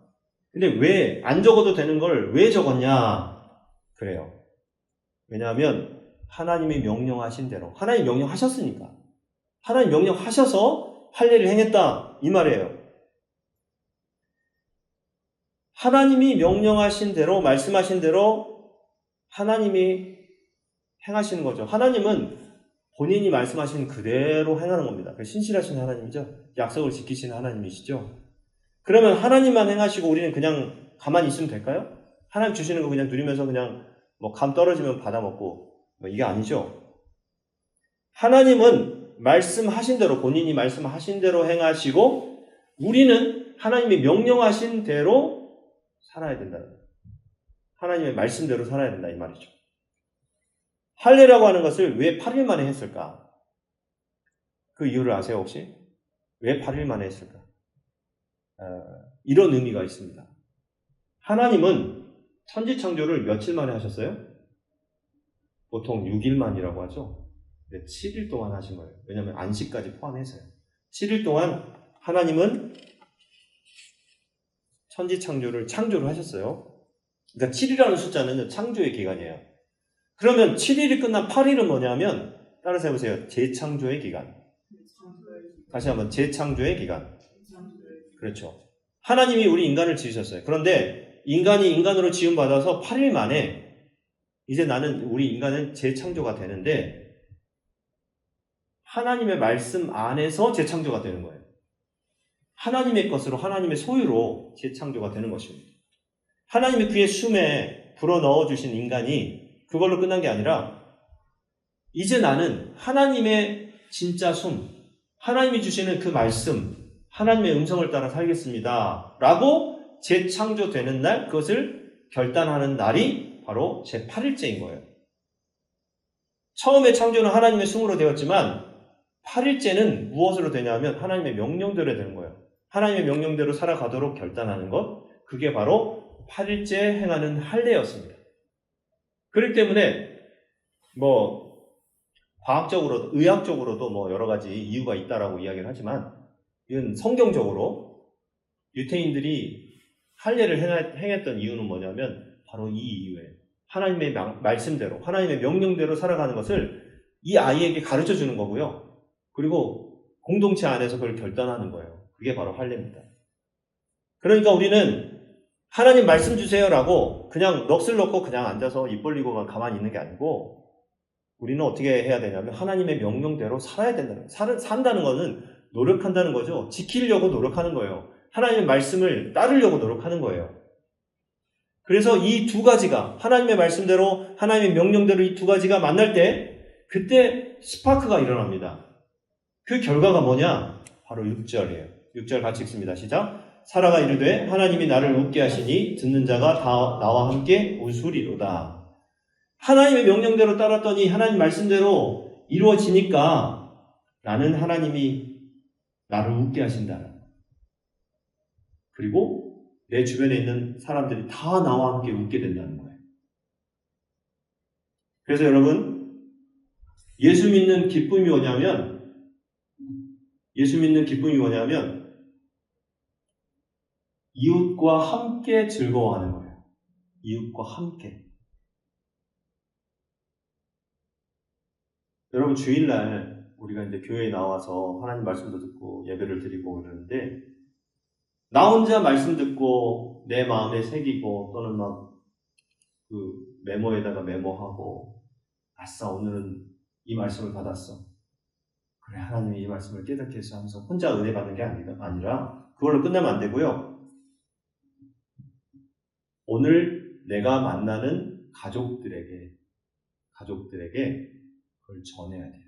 근데 왜 안 적어도 되는 걸 왜 적었냐? 그래요. 왜냐하면 하나님이 명령하신 대로 하나님 명령하셨으니까 하나님 명령하셔서 할례를 행했다 이 말이에요. 하나님이 명령하신 대로 말씀하신 대로 하나님이 행하시는 거죠. 하나님은 본인이 말씀하신 그대로 행하는 겁니다. 신실하신 하나님이죠. 약속을 지키시는 하나님이시죠. 그러면 하나님만 행하시고 우리는 그냥 가만히 있으면 될까요? 하나님 주시는 거 그냥 누리면서 그냥 뭐 감 떨어지면 받아먹고 뭐 이게 아니죠. 하나님은 말씀하신 대로 본인이 말씀하신 대로 행하시고 우리는 하나님이 명령하신 대로 살아야 된다. 하나님의 말씀대로 살아야 된다 이 말이죠. 할례라고 하는 것을 왜 8일 만에 했을까? 그 이유를 아세요 혹시? 왜 8일 만에 했을까? 이런 의미가 있습니다. 하나님은 천지창조를 며칠 만에 하셨어요? 보통 6일 만이라고 하죠. 7일 동안 하신 거예요. 왜냐하면 안식까지 포함해서요. 7일 동안 하나님은 천지창조를 창조를 하셨어요. 그러니까 7이라는 숫자는 창조의 기간이에요. 그러면 7일이 끝난 8일은 뭐냐면 따라서 해보세요. 재창조의 기간. 다시 한번 재창조의 기간. 그렇죠. 하나님이 우리 인간을 지으셨어요. 그런데 인간이 인간으로 지음받아서 8일 만에 이제 우리 인간은 재창조가 되는데 하나님의 말씀 안에서 재창조가 되는 거예요. 하나님의 것으로 하나님의 소유로 재창조가 되는 것입니다. 하나님이 그의 숨에 불어넣어 주신 인간이 그걸로 끝난 게 아니라 이제 나는 하나님의 진짜 숨, 하나님이 주시는 그 말씀, 하나님의 음성을 따라 살겠습니다. 라고 재창조되는 날, 그것을 결단하는 날이 바로 제8일째인 거예요. 처음에 창조는 하나님의 숨으로 되었지만 8일째는 무엇으로 되냐면 하나님의 명령대로 되는 거예요. 하나님의 명령대로 살아가도록 결단하는 것, 그게 바로 8일째 행하는 할례였습니다. 그렇기 때문에 과학적으로도 의학적으로도 여러 가지 이유가 있다라고 이야기를 하지만 이건 성경적으로 유대인들이 할례를 행했던 이유는 뭐냐면 바로 이 이유예요. 하나님의 말씀대로 하나님의 명령대로 살아가는 것을 이 아이에게 가르쳐 주는 거고요. 그리고 공동체 안에서 그걸 결단하는 거예요. 그게 바로 할례입니다. 그러니까 우리는 하나님 말씀 주세요라고 그냥 넋을 놓고 그냥 앉아서 입 벌리고 가만히 있는 게 아니고 우리는 어떻게 해야 되냐면 하나님의 명령대로 살아야 된다는 거예요. 산다는 것은 노력한다는 거죠. 지키려고 노력하는 거예요. 하나님의 말씀을 따르려고 노력하는 거예요. 그래서 이 두 가지가 하나님의 말씀대로 하나님의 명령대로 이 두 가지가 만날 때 그때 스파크가 일어납니다. 그 결과가 뭐냐? 바로 6절이에요. 6절 같이 읽습니다. 시작. 사라가 이르되 하나님이 나를 웃게 하시니 듣는 자가 다 나와 함께 웃으리로다. 하나님의 명령대로 따랐더니 하나님 말씀대로 이루어지니까 나는 하나님이 나를 웃게 하신다. 그리고 내 주변에 있는 사람들이 다 나와 함께 웃게 된다는 거예요. 그래서 여러분, 예수 믿는 기쁨이 뭐냐면 이웃과 함께 즐거워하는 거예요. 이웃과 함께. 여러분, 주일날 우리가 이제 교회에 나와서 하나님 말씀도 듣고 예배를 드리고 그러는데 나 혼자 말씀 듣고 내 마음에 새기고 또는 막 그 메모에다가 메모하고 아싸 오늘은 이 말씀을 받았어. 그래 하나님이 이 말씀을 깨닫게 해서 하면서 혼자 은혜 받는 게 아니라 그걸로 끝나면 안 되고요. 오늘 내가 만나는 가족들에게 그걸 전해야 돼요.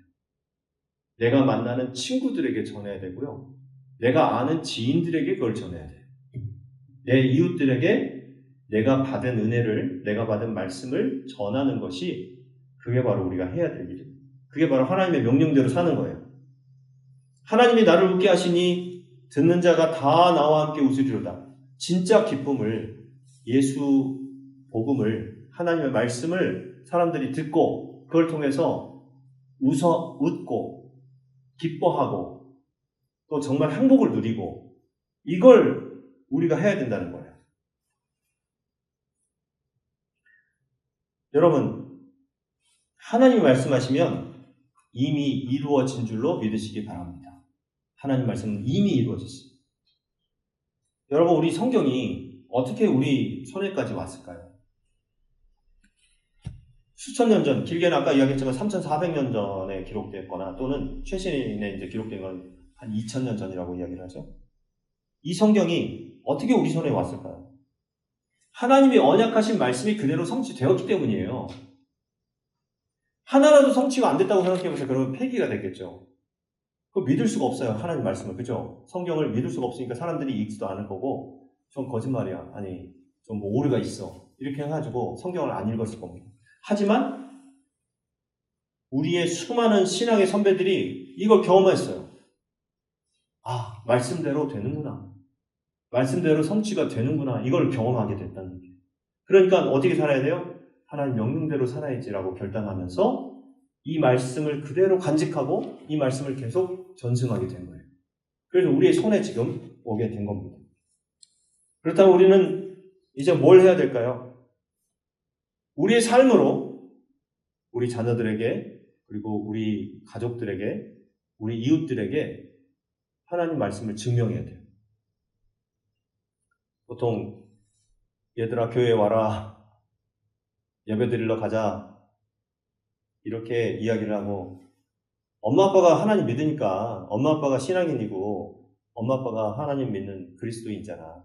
내가 만나는 친구들에게 전해야 되고요. 내가 아는 지인들에게 그걸 전해야 돼요. 내 이웃들에게 내가 받은 은혜를, 내가 받은 말씀을 전하는 것이 그게 바로 우리가 해야 될 일입니다. 그게 바로 하나님의 명령대로 사는 거예요. 하나님이 나를 웃게 하시니 듣는 자가 다 나와 함께 웃으리로다. 진짜 기쁨을, 예수 복음을, 하나님의 말씀을 사람들이 듣고 그걸 통해서 웃고 기뻐하고 또 정말 행복을 누리고 이걸 우리가 해야 된다는 거예요. 여러분, 하나님이 말씀하시면 이미 이루어진 줄로 믿으시기 바랍니다. 하나님 말씀은 이미 이루어졌어요. 여러분, 우리 성경이 어떻게 우리 손에까지 왔을까요? 수천 년 전, 길게는 아까 이야기했지만 3,400년 전에 기록됐거나 또는 최신에 이제 기록된 건 한 2,000년 전이라고 이야기를 하죠. 이 성경이 어떻게 우리 손에 왔을까요? 하나님이 언약하신 말씀이 그대로 성취되었기 때문이에요. 하나라도 성취가 안 됐다고 생각해보세요. 그러면 폐기가 됐겠죠. 그거 믿을 수가 없어요. 하나님 말씀을. 그죠? 성경을 믿을 수가 없으니까 사람들이 읽지도 않을 거고 좀 거짓말이야. 아니 좀 뭐 오류가 있어. 이렇게 해가지고 성경을 안 읽었을 겁니다. 하지만 우리의 수많은 신앙의 선배들이 이걸 경험했어요. 아, 말씀대로 되는구나. 말씀대로 성취가 되는구나. 이걸 경험하게 됐다는 얘기예요. 그러니까 어떻게 살아야 돼요? 하나님 명령대로 살아야지라고 결단하면서 이 말씀을 그대로 간직하고 이 말씀을 계속 전승하게 된 거예요. 그래서 우리의 손에 지금 오게 된 겁니다. 그렇다면 우리는 이제 뭘 해야 될까요? 우리의 삶으로 우리 자녀들에게 그리고 우리 가족들에게 우리 이웃들에게 하나님 말씀을 증명해야 돼요. 보통 얘들아 교회에 와라 예배 드리러 가자 이렇게 이야기를 하고 엄마 아빠가 하나님 믿으니까 엄마 아빠가 신앙인이고 엄마 아빠가 하나님 믿는 그리스도인이잖아.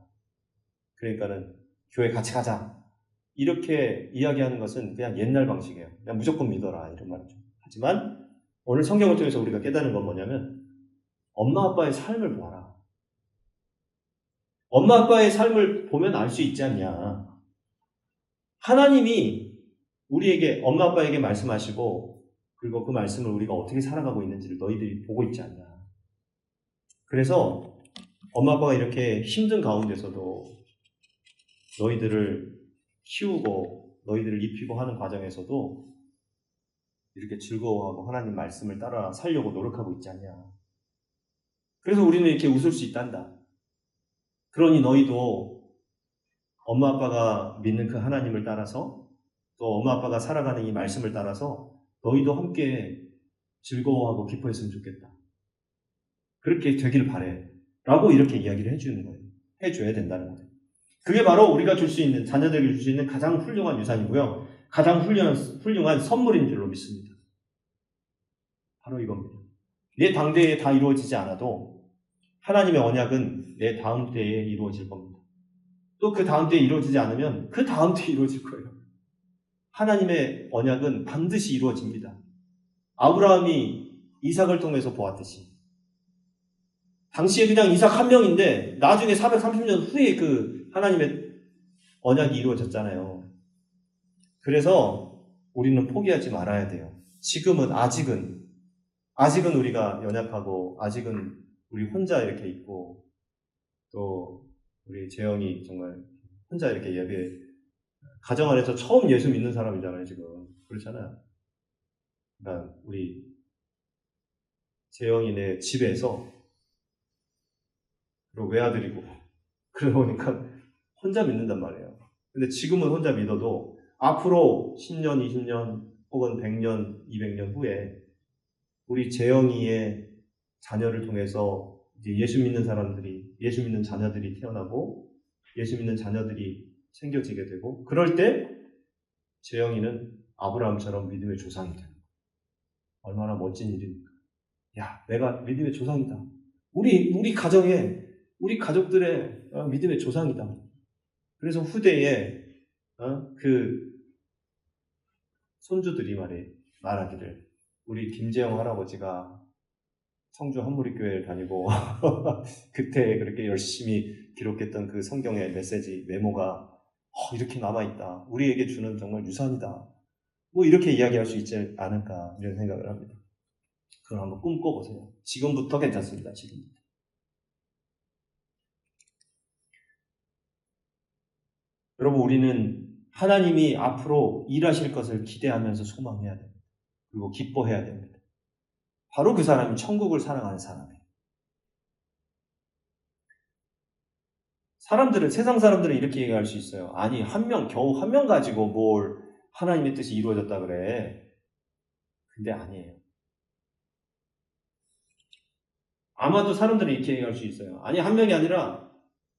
그러니까는 교회 같이 가자 이렇게 이야기하는 것은 그냥 옛날 방식이에요. 그냥 무조건 믿어라 이런 말이죠. 하지만 오늘 성경을 통해서 우리가 깨닫는 건 뭐냐면 엄마 아빠의 삶을 보아라. 엄마 아빠의 삶을 보면 알 수 있지 않냐. 하나님이 우리에게 엄마 아빠에게 말씀하시고 그리고 그 말씀을 우리가 어떻게 살아가고 있는지를 너희들이 보고 있지 않냐. 그래서 엄마 아빠가 이렇게 힘든 가운데서도 너희들을 키우고 너희들을 입히고 하는 과정에서도 이렇게 즐거워하고 하나님 말씀을 따라 살려고 노력하고 있지 않냐. 그래서 우리는 이렇게 웃을 수 있단다. 그러니 너희도 엄마 아빠가 믿는 그 하나님을 따라서 또 엄마 아빠가 살아가는 이 말씀을 따라서 너희도 함께 즐거워하고 기뻐했으면 좋겠다. 그렇게 되기를 바래. 라고 이렇게 이야기를 해주는 거예요. 해줘야 된다는 거예요. 그게 바로 우리가 줄 수 있는, 자녀들에게 줄 수 있는 가장 훌륭한 유산이고요. 가장 훌륭한 선물인 줄로 믿습니다. 바로 이겁니다. 내 당대에 다 이루어지지 않아도 하나님의 언약은 내 다음 때에 이루어질 겁니다. 또 그 다음 때에 이루어지지 않으면 그 다음 때에 이루어질 거예요. 하나님의 언약은 반드시 이루어집니다. 아브라함이 이삭을 통해서 보았듯이. 당시에 그냥 이삭 한 명인데 나중에 430년 후에 그 하나님의 언약이 이루어졌잖아요. 그래서 우리는 포기하지 말아야 돼요. 지금은 아직은 우리가 연약하고 아직은 우리 혼자 이렇게 있고 또 우리 재영이 정말 혼자 이렇게 예배 가정 안에서 처음 예수 믿는 사람이잖아요, 지금. 그렇잖아요. 그러니까 우리 재영이네 집에서 그리고 외아들이고 그러다 보니까 혼자 믿는단 말이에요. 근데 지금은 혼자 믿어도 앞으로 10년, 20년 혹은 100년, 200년 후에 우리 재영이의 자녀를 통해서 이제 예수 믿는 사람들이, 예수 믿는 자녀들이 태어나고 예수 믿는 자녀들이 생겨지게 되고 그럴 때 재영이는 아브라함처럼 믿음의 조상이 됩니다. 얼마나 멋진 일입니까? 야, 내가 믿음의 조상이다. 우리 가정에, 우리 가족들의 믿음의 조상이다. 그래서 후대에 그 손주들이 말하기를 우리 김재영 할아버지가 청주 한무리교회를 다니고 그때 그렇게 열심히 기록했던 그 성경의 메시지 메모가 이렇게 남아있다. 우리에게 주는 정말 유산이다. 뭐 이렇게 이야기할 수 있지 않을까 이런 생각을 합니다. 그걸 한번 꿈꿔보세요. 지금부터 괜찮습니다. 지금부터. 여러분 우리는 하나님이 앞으로 일하실 것을 기대하면서 소망해야 됩니다. 그리고 기뻐해야 됩니다. 바로 그 사람이 천국을 사랑하는 사람이에요. 세상 사람들은 이렇게 얘기할 수 있어요. 아니, 겨우 한 명 가지고 뭘 하나님의 뜻이 이루어졌다 그래. 근데 아니에요. 아마도 사람들은 이렇게 얘기할 수 있어요. 아니, 한 명이 아니라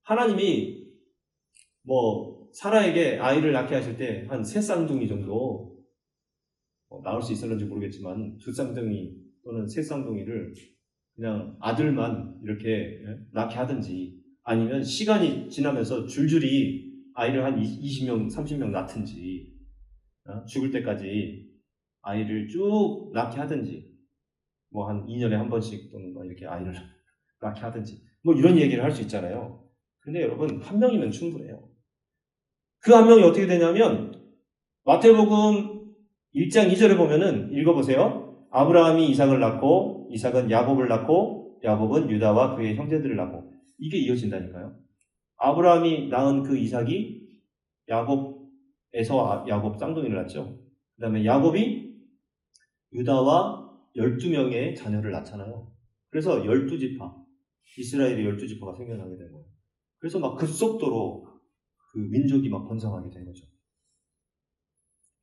하나님이 사라에게 아이를 낳게 하실 때 한 3쌍둥이 정도 나올 수 있었는지 모르겠지만 2쌍둥이 또는 3쌍둥이를 그냥 아들만 이렇게 낳게 하든지 아니면 시간이 지나면서 줄줄이 아이를 한 20명, 30명 낳든지 죽을 때까지 아이를 쭉 낳게 하든지 한 2년에 한 번씩 또는 이렇게 아이를 낳게 하든지 이런 얘기를 할 수 있잖아요. 근데 여러분 한 명이면 충분해요. 그 한 명이 어떻게 되냐면 마태복음 1장 2절에 보면은 읽어보세요. 아브라함이 이삭을 낳고 이삭은 야곱을 낳고 야곱은 유다와 그의 형제들을 낳고 이게 이어진다니까요. 아브라함이 낳은 그 이삭이 야곱에서 야곱 쌍둥이를 낳죠. 그 다음에 야곱이 유다와 12명의 자녀를 낳잖아요. 그래서 12지파, 이스라엘의 12지파가 생겨나게 된 거예요. 그래서 막 급속도로 그 민족이 막 번성하게 된 거죠.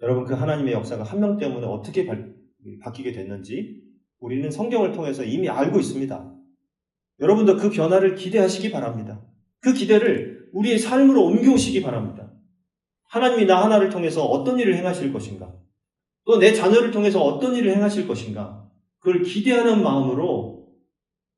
여러분 그 하나님의 역사가 한 명 때문에 어떻게 바뀌게 됐는지 우리는 성경을 통해서 이미 알고 있습니다. 여러분도 그 변화를 기대하시기 바랍니다. 그 기대를 우리의 삶으로 옮겨오시기 바랍니다. 하나님이 나 하나를 통해서 어떤 일을 행하실 것인가? 또 내 자녀를 통해서 어떤 일을 행하실 것인가? 그걸 기대하는 마음으로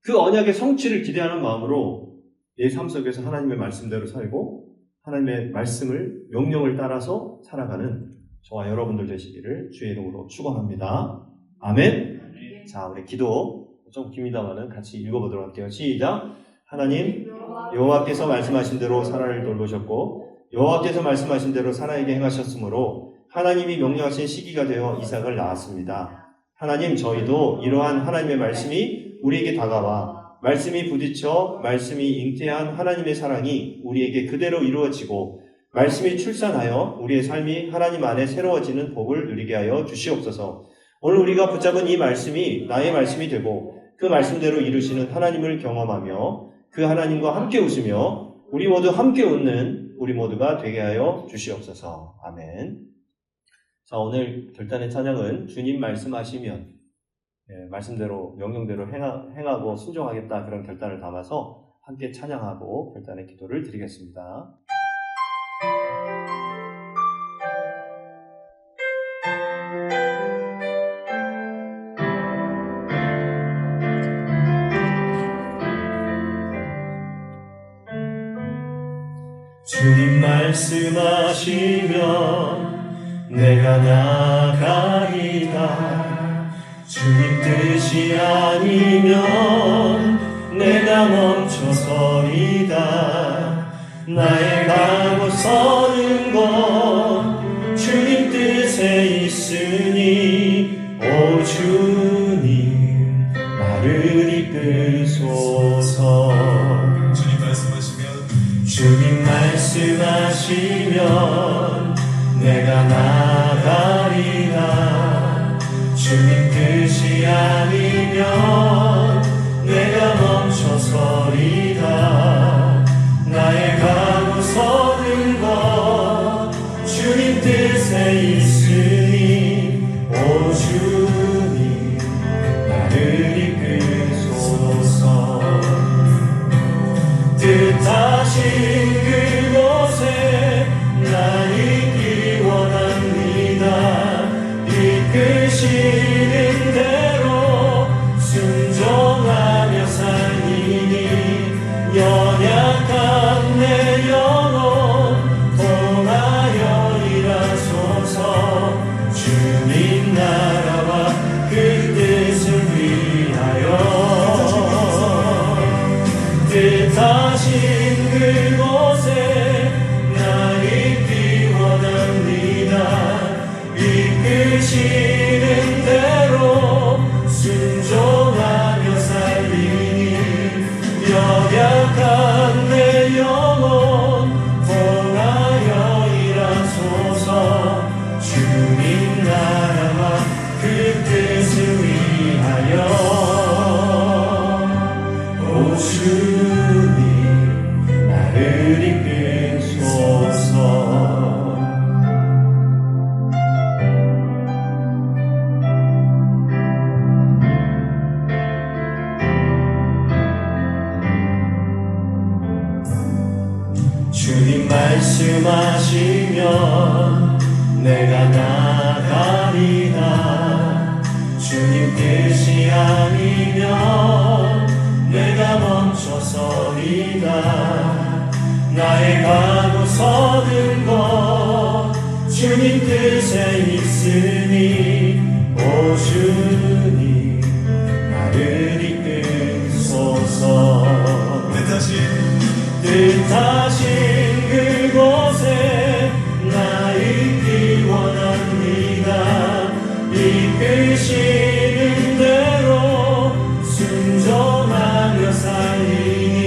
그 언약의 성취를 기대하는 마음으로 내 삶 속에서 하나님의 말씀대로 살고 하나님의 말씀을 명령을 따라서 살아가는 저와 여러분들 되시기를 주의 이름으로 축원합니다. 아멘. 자, 우리 기도 좀 깁니다만은 같이 읽어보도록 할게요. 시작. 하나님, 여호와께서 말씀하신 대로 사라를 돌보셨고 여호와께서 말씀하신 대로 사라에게 행하셨으므로 하나님이 명령하신 시기가 되어 이삭을 낳았습니다. 하나님, 저희도 이러한 하나님의 말씀이 우리에게 다가와 말씀이 부딪혀 말씀이 잉태한 하나님의 사랑이 우리에게 그대로 이루어지고 말씀이 출산하여 우리의 삶이 하나님 안에 새로워지는 복을 누리게 하여 주시옵소서. 오늘 우리가 붙잡은 이 말씀이 나의 말씀이 되고 그 말씀대로 이루시는 하나님을 경험하며 그 하나님과 함께 웃으며 우리 모두 함께 웃는 우리 모두가 되게 하여 주시옵소서. 아멘. 자, 오늘 결단의 찬양은 주님 말씀하시면 말씀대로 명령대로 행하고 순종하겠다 그런 결단을 담아서 함께 찬양하고 결단의 기도를 드리겠습니다. 주님 말씀하시면 내가 나가리다. 주님 뜻이 아니면 내가 멈춰서리다. 나의 가고 서는 것 주님 뜻에 있으니 오 주님 나를 이끌소서. 주님 말씀하시면 내가 나가리라. 주님 뜻이 아니면 내가 멈춰서리다. 나의 가고 서는 것 주님 뜻에 있으니 오 주님 나를 이끌소서. 뜻하신 그곳에 나 있기 원합니다. 이끄시는 대로 순종하며 살리니 연약한 내 영혼 통하여 일하소서. 주님 나라와 그 뜻을 위하여 뜻하신 그곳에 나 있기 원합니다. 이끄시는 대로 순종하며 살리니 연약한 내 영혼 통하여 일하소서. 주님 나라와 그 뜻을 위하여 오 주님 나를 이끌소서. 주님 말씀하시면 내가 나가리라. 주님 뜻이 아니면 내가 멈춰서리다. 나의 가고 서는 것 주님 뜻에 있으니 오 주님 나를 이끌소서. 뜻하신 그곳에 나 있기 원합니다. 이끄시는 대로 순종하며 살리니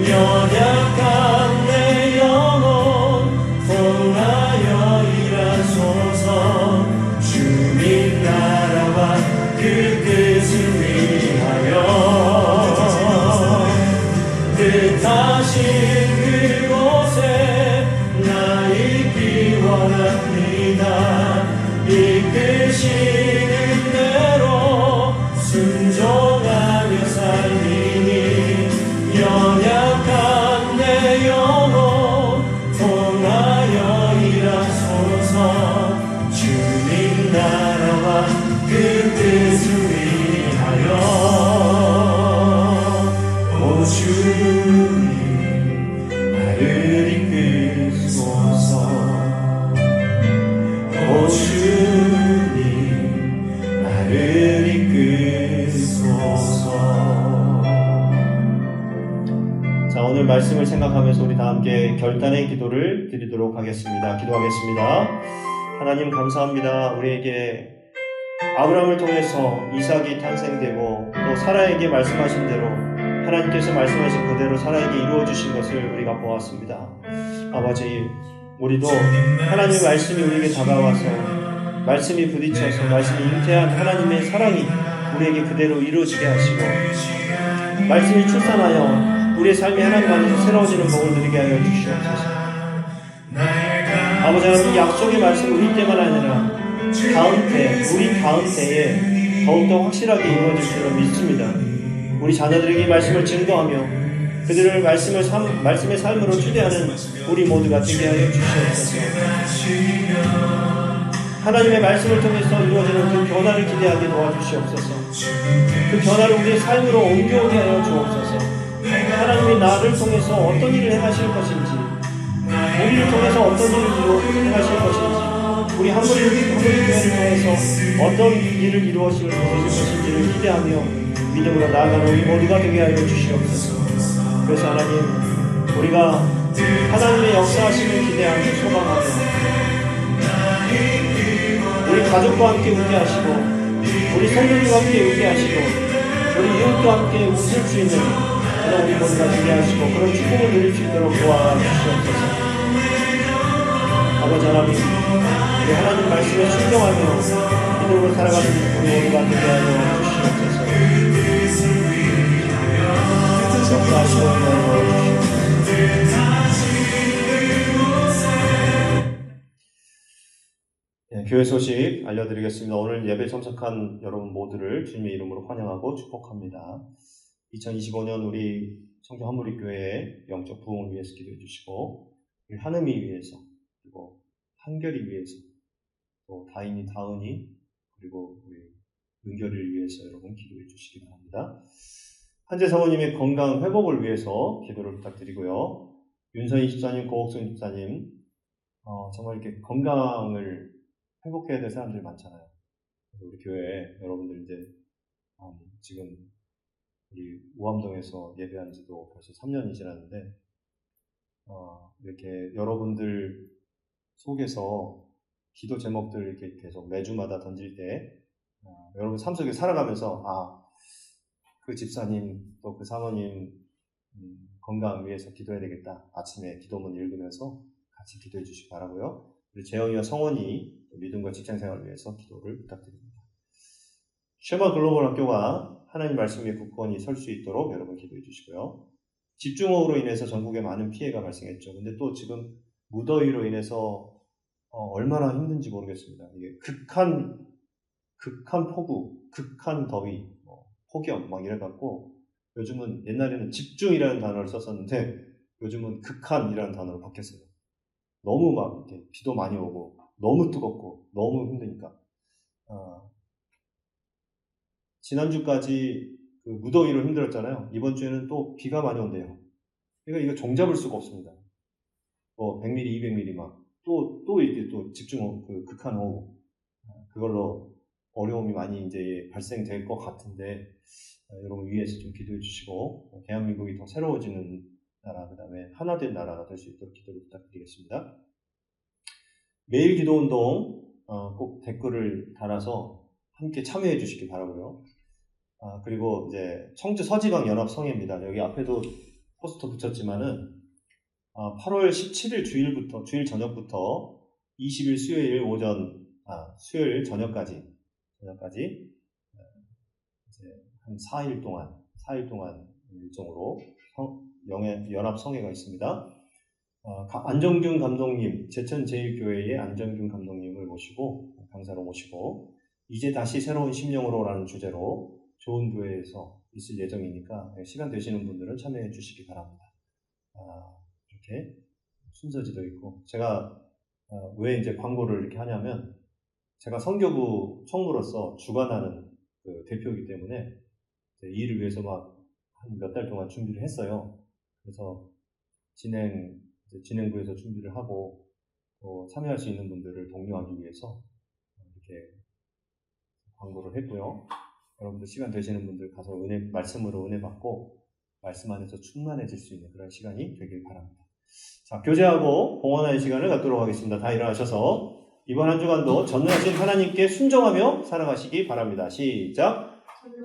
연약한 내 영혼 통하여 일하소서. 주님 나라와 그 뜻을 위하여 뜻하신 그곳에 나 있기 원합니다. 이끄시는 대로 순종하며 살리니 연약한 내 영혼 통하여 일하소서. 주님 나라와 그 뜻을 위하여 오 주님 나를 이끌소서. 오 주님 나를 이끌소서. 자, 오늘 말씀을 생각하면서 우리 다 함께 결단의 기도를 드리도록 하겠습니다. 기도하겠습니다. 하나님 감사합니다. 우리에게 아브라함을 통해서 이삭이 탄생되고 또 사라에게 말씀하신 대로 하나님께서 말씀하신 그대로 사라에게 이루어주신 것을 우리가 보았습니다. 아버지, 우리도 하나님의 말씀이 우리에게 다가와서 말씀이 부딪혀서 말씀이 잉태한 하나님의 사랑이 우리에게 그대로 이루어지게 하시고 말씀이 출산하여 우리의 삶이 하나님 안에서 새로워지는 복을 누리게 하여 주시옵소서. 아버지 하나님, 약속의 말씀 우리 때만 아니라 우리 다음 때에 더욱더 확실하게 이루어질 줄로 믿습니다. 우리 자녀들에게 이 말씀을 증거하며 그들을 말씀의 삶으로 추대하는 우리 모두가 되게 하여 주시옵소서. 하나님의 말씀을 통해서 이루어지는 그 변화를 기대하게 도와주시옵소서. 그 변화를 우리의 삶으로 옮겨오게 하여 주옵소서. 하나님이 나를 통해서 어떤 일을 행하실 것인지, 우리를 통해서 어떤 일을 행하실 것인지, 우리 한국의 교회를 통해서 어떤 일을 이루어질 것인지를 기대하며 믿음으로 나아가는 우리 모두가 되게 하여 주시옵소서. 그래서 하나님, 우리가 하나님의 역사하심을 기대하며 소망하며 우리 가족과 함께 웃게 하시고, 우리 성도들과 함께 웃게 하시고, 우리 이웃과 함께 웃을 수 있는 그런 우리 모두가 되게 하시고, 그런 축복을 누릴 수 있도록 도와주시옵소서. 아버지 하나님, 우리 하나님 말씀에 순종하며 믿음으로 살아가는 우리 모두가 되게 하여 주시옵소서. 역사하시고 도와주시옵소서. 교회 소식 알려드리겠습니다. 오늘 예배 참석한 여러분 모두를 주님의 이름으로 환영하고 축복합니다. 2025년 우리 청주 한무리교회의 영적 부흥을 위해서 기도해 주시고, 우리 한음이 위해서, 그리고 한결이 위해서, 또 다인이, 다은이, 그리고 우리 은결이를 위해서 여러분 기도해 주시기 바랍니다. 한재 사모님의 건강 회복을 위해서 기도를 부탁드리고요. 윤선희 집사님, 고옥순 집사님, 정말 이렇게 건강을 회복해야 될 사람들이 많잖아요. 우리 교회 여러분들 이제 지금 우리 우암동에서 예배한 지도 벌써 3년이 지났는데, 이렇게 여러분들 속에서 기도 제목들 이렇게 계속 매주마다 던질 때, 여러분 삶 속에 살아가면서, 그 집사님, 또 그 사모님, 건강 위해서 기도해야 되겠다. 아침에 기도문 읽으면서 같이 기도해 주시기 바라고요. 우리 재영이와 성원이 믿음과 직장생활을 위해서 기도를 부탁드립니다. 쉐마 글로벌 학교가 하나님 말씀 위에 굳건히 설 수 있도록 여러분 기도해 주시고요. 집중호우로 인해서 전국에 많은 피해가 발생했죠. 근데 또 지금 무더위로 인해서 얼마나 힘든지 모르겠습니다. 이게 극한 폭우, 극한 더위, 폭염 막 이래갖고, 요즘은 옛날에는 집중이라는 단어를 썼었는데 요즘은 극한이라는 단어로 바뀌었어요. 너무 막 이렇게 비도 많이 오고 너무 뜨겁고 너무 힘드니까. 지난주까지 그 무더위로 힘들었잖아요. 이번 주에는 또 비가 많이 온대요. 그러니까 이거 종잡을 수가 없습니다. 100mm, 200mm 막 또 이게 또 집중 그 극한 호우, 그걸로 어려움이 많이 이제 발생될 것 같은데, 여러분 위에서 좀 기도해 주시고, 대한민국이 더 새로워지는 나라, 그 다음에 하나된 나라가 될 수 있도록 기도를 부탁드리겠습니다. 매일 기도운동 꼭 댓글을 달아서 함께 참여해 주시기 바라고요. 그리고 이제 청주 서지방 연합성회입니다. 여기 앞에도 포스터 붙였지만은 8월 17일 주일 저녁부터 20일 수요일 저녁까지 이제 한 4일 동안 일정으로 연합성회가 있습니다. 안정균 감독님, 제천제일교회의 안정균 감독님을 모시고, 강사로 모시고, 이제 다시 새로운 심령으로라는 주제로 좋은 교회에서 있을 예정이니까 시간 되시는 분들은 참여해 주시기 바랍니다. 이렇게 순서지도 있고, 제가 왜 이제 광고를 이렇게 하냐면, 제가 선교부 총무로서 주관하는 그 대표이기 때문에 이 일을 위해서 막 한 몇 달 동안 준비를 했어요. 그래서 진행부에서 준비를 하고, 또 참여할 수 있는 분들을 독려하기 위해서 이렇게 광고를 했고요. 여러분들 시간 되시는 분들 가서 말씀으로 은혜 받고 말씀 안에서 충만해질 수 있는 그런 시간이 되길 바랍니다. 자, 교제하고 봉헌하는 시간을 갖도록 하겠습니다. 다 일어나셔서 이번 한 주간도 전능하신 하나님께 순종하며 살아가시기 바랍니다. 시작!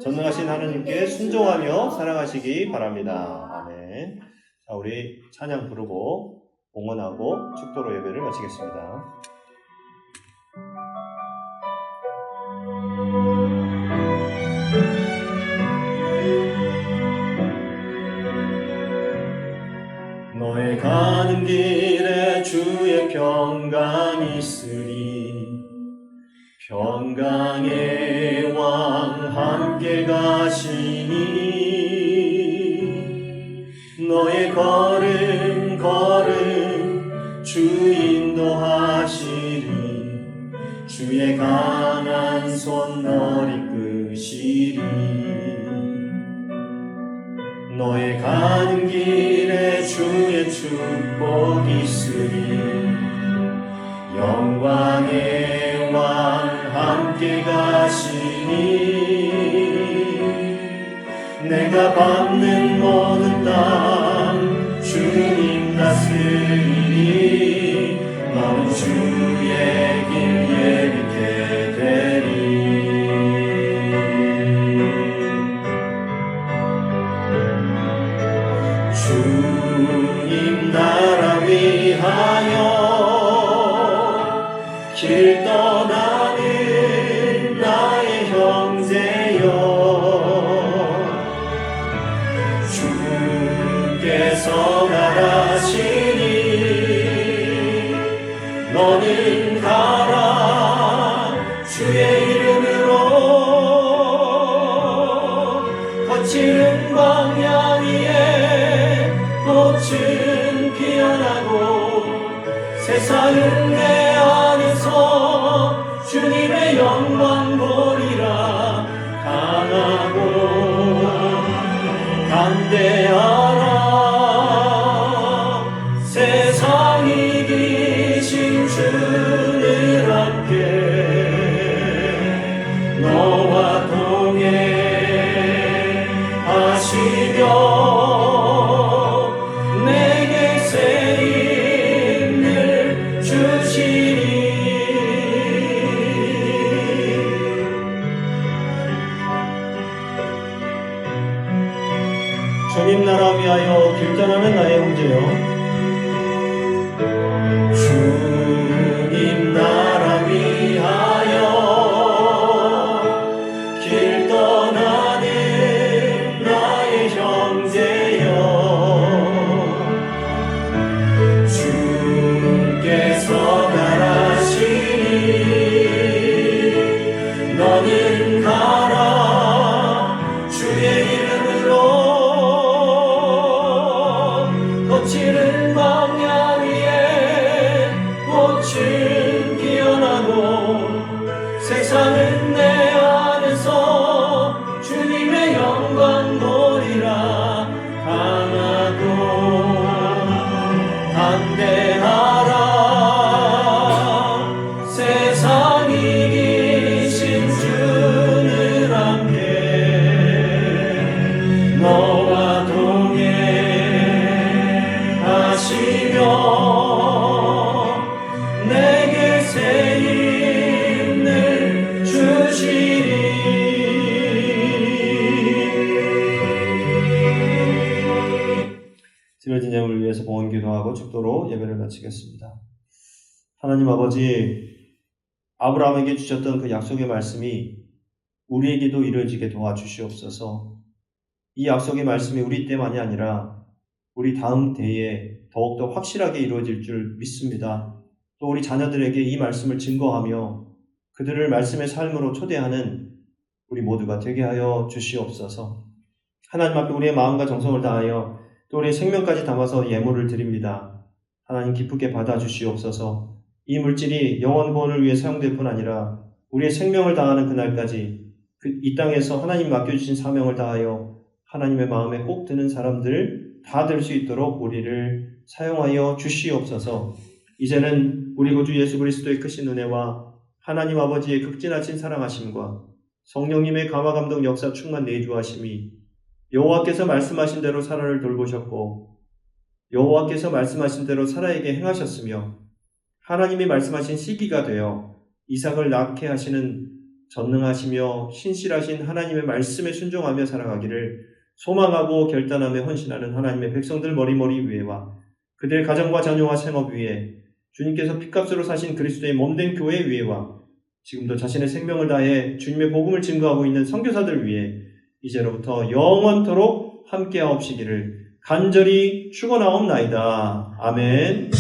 전능하신 하나님께 순종하며 살아가시기 바랍니다. 아멘. 자, 우리 찬양 부르고 봉헌하고 축도로 예배를 마치겠습니다. 너의 가는 길에 주의 평강이 있으리. 평강의 왕 함께 가시니 걸음 걸음 주 인도하시리 주의 강한 손 널 이끄시리 너의 가는 길에 주의 축복 있으리 영광의 왕 함께 가시니 내가 밟는 모든 땅 주님 다스리니 너는 주의 길 예비케 되리 주님 나라 위하여 길 떠나는 나의 형제여 주께서 말하시니 너는 가라 주의 이름으로 거칠은 광야 위에 꽃은 피어나고 세상은 내 안에서 주님의 영광 보리라 강하고 담대하라 세상 이기신 주를 함께 너와 동행하시며 내게 새 힘을 주시니 주님 나라 위하여 길 떠나는 나의 형제여 주님 나라 위하여 길 떠나는 나의 형제여 주께서 말하시니 너는 가라 주의 이름으로 거칠은 광야 위에 꽃은 피어나고 세상은 내 안에서 주님의 영광 보리라 강하고 담대하라 세상 이기신 주를 함께 너와 동행하시며 내게 새 힘을 주시리 드려진 예물을 위해서 봉헌 기도하고 축도로 예배를 마치겠습니다. 하나님 아버지 아브라함에게 주셨던 그 약속의 말씀이 우리에게도 이루어지게 도와주시옵소서. 이 약속의 말씀이 우리 때만이 아니라 우리 다음 대에 더욱더 확실하게 이루어질 줄 믿습니다. 또 우리 자녀들에게 이 말씀을 증거하며 그들을 말씀의 삶으로 초대하는 우리 모두가 되게 하여 주시옵소서. 하나님 앞에 우리의 마음과 정성을 다하여 또 우리의 생명까지 담아서 예물을 드립니다. 하나님 기쁘게 받아주시옵소서. 이 물질이 영원 구원을 위해 사용될 뿐 아니라 우리의 생명을 다하는 그날까지 이 땅에서 하나님 맡겨주신 사명을 다하여 하나님의 마음에 꼭 드는 사람들 다 될 수 있도록 우리를 사용하여 주시옵소서. 이제는 우리 구주 예수 그리스도의 크신 은혜와 하나님 아버지의 극진하신 사랑하심과 성령님의 감화감동 역사 충만 내주하심이 여호와께서 말씀하신 대로 사라를 돌보셨고 여호와께서 말씀하신 대로 사라에게 행하셨으며 하나님이 말씀하신 시기가 되어 이삭을 낳게 하시는 전능하시며 신실하신 하나님의 말씀에 순종하며 살아가기를 소망하고 결단하며 헌신하는 하나님의 백성들 머리머리 위에와 그들의 가정과 자녀와 생업 위에 주님께서 핏값으로 사신 그리스도의 몸된 교회 위에와 지금도 자신의 생명을 다해 주님의 복음을 증거하고 있는 선교사들 위에 이제로부터 영원토록 함께하옵시기를 간절히 축원하옵나이다. 아멘.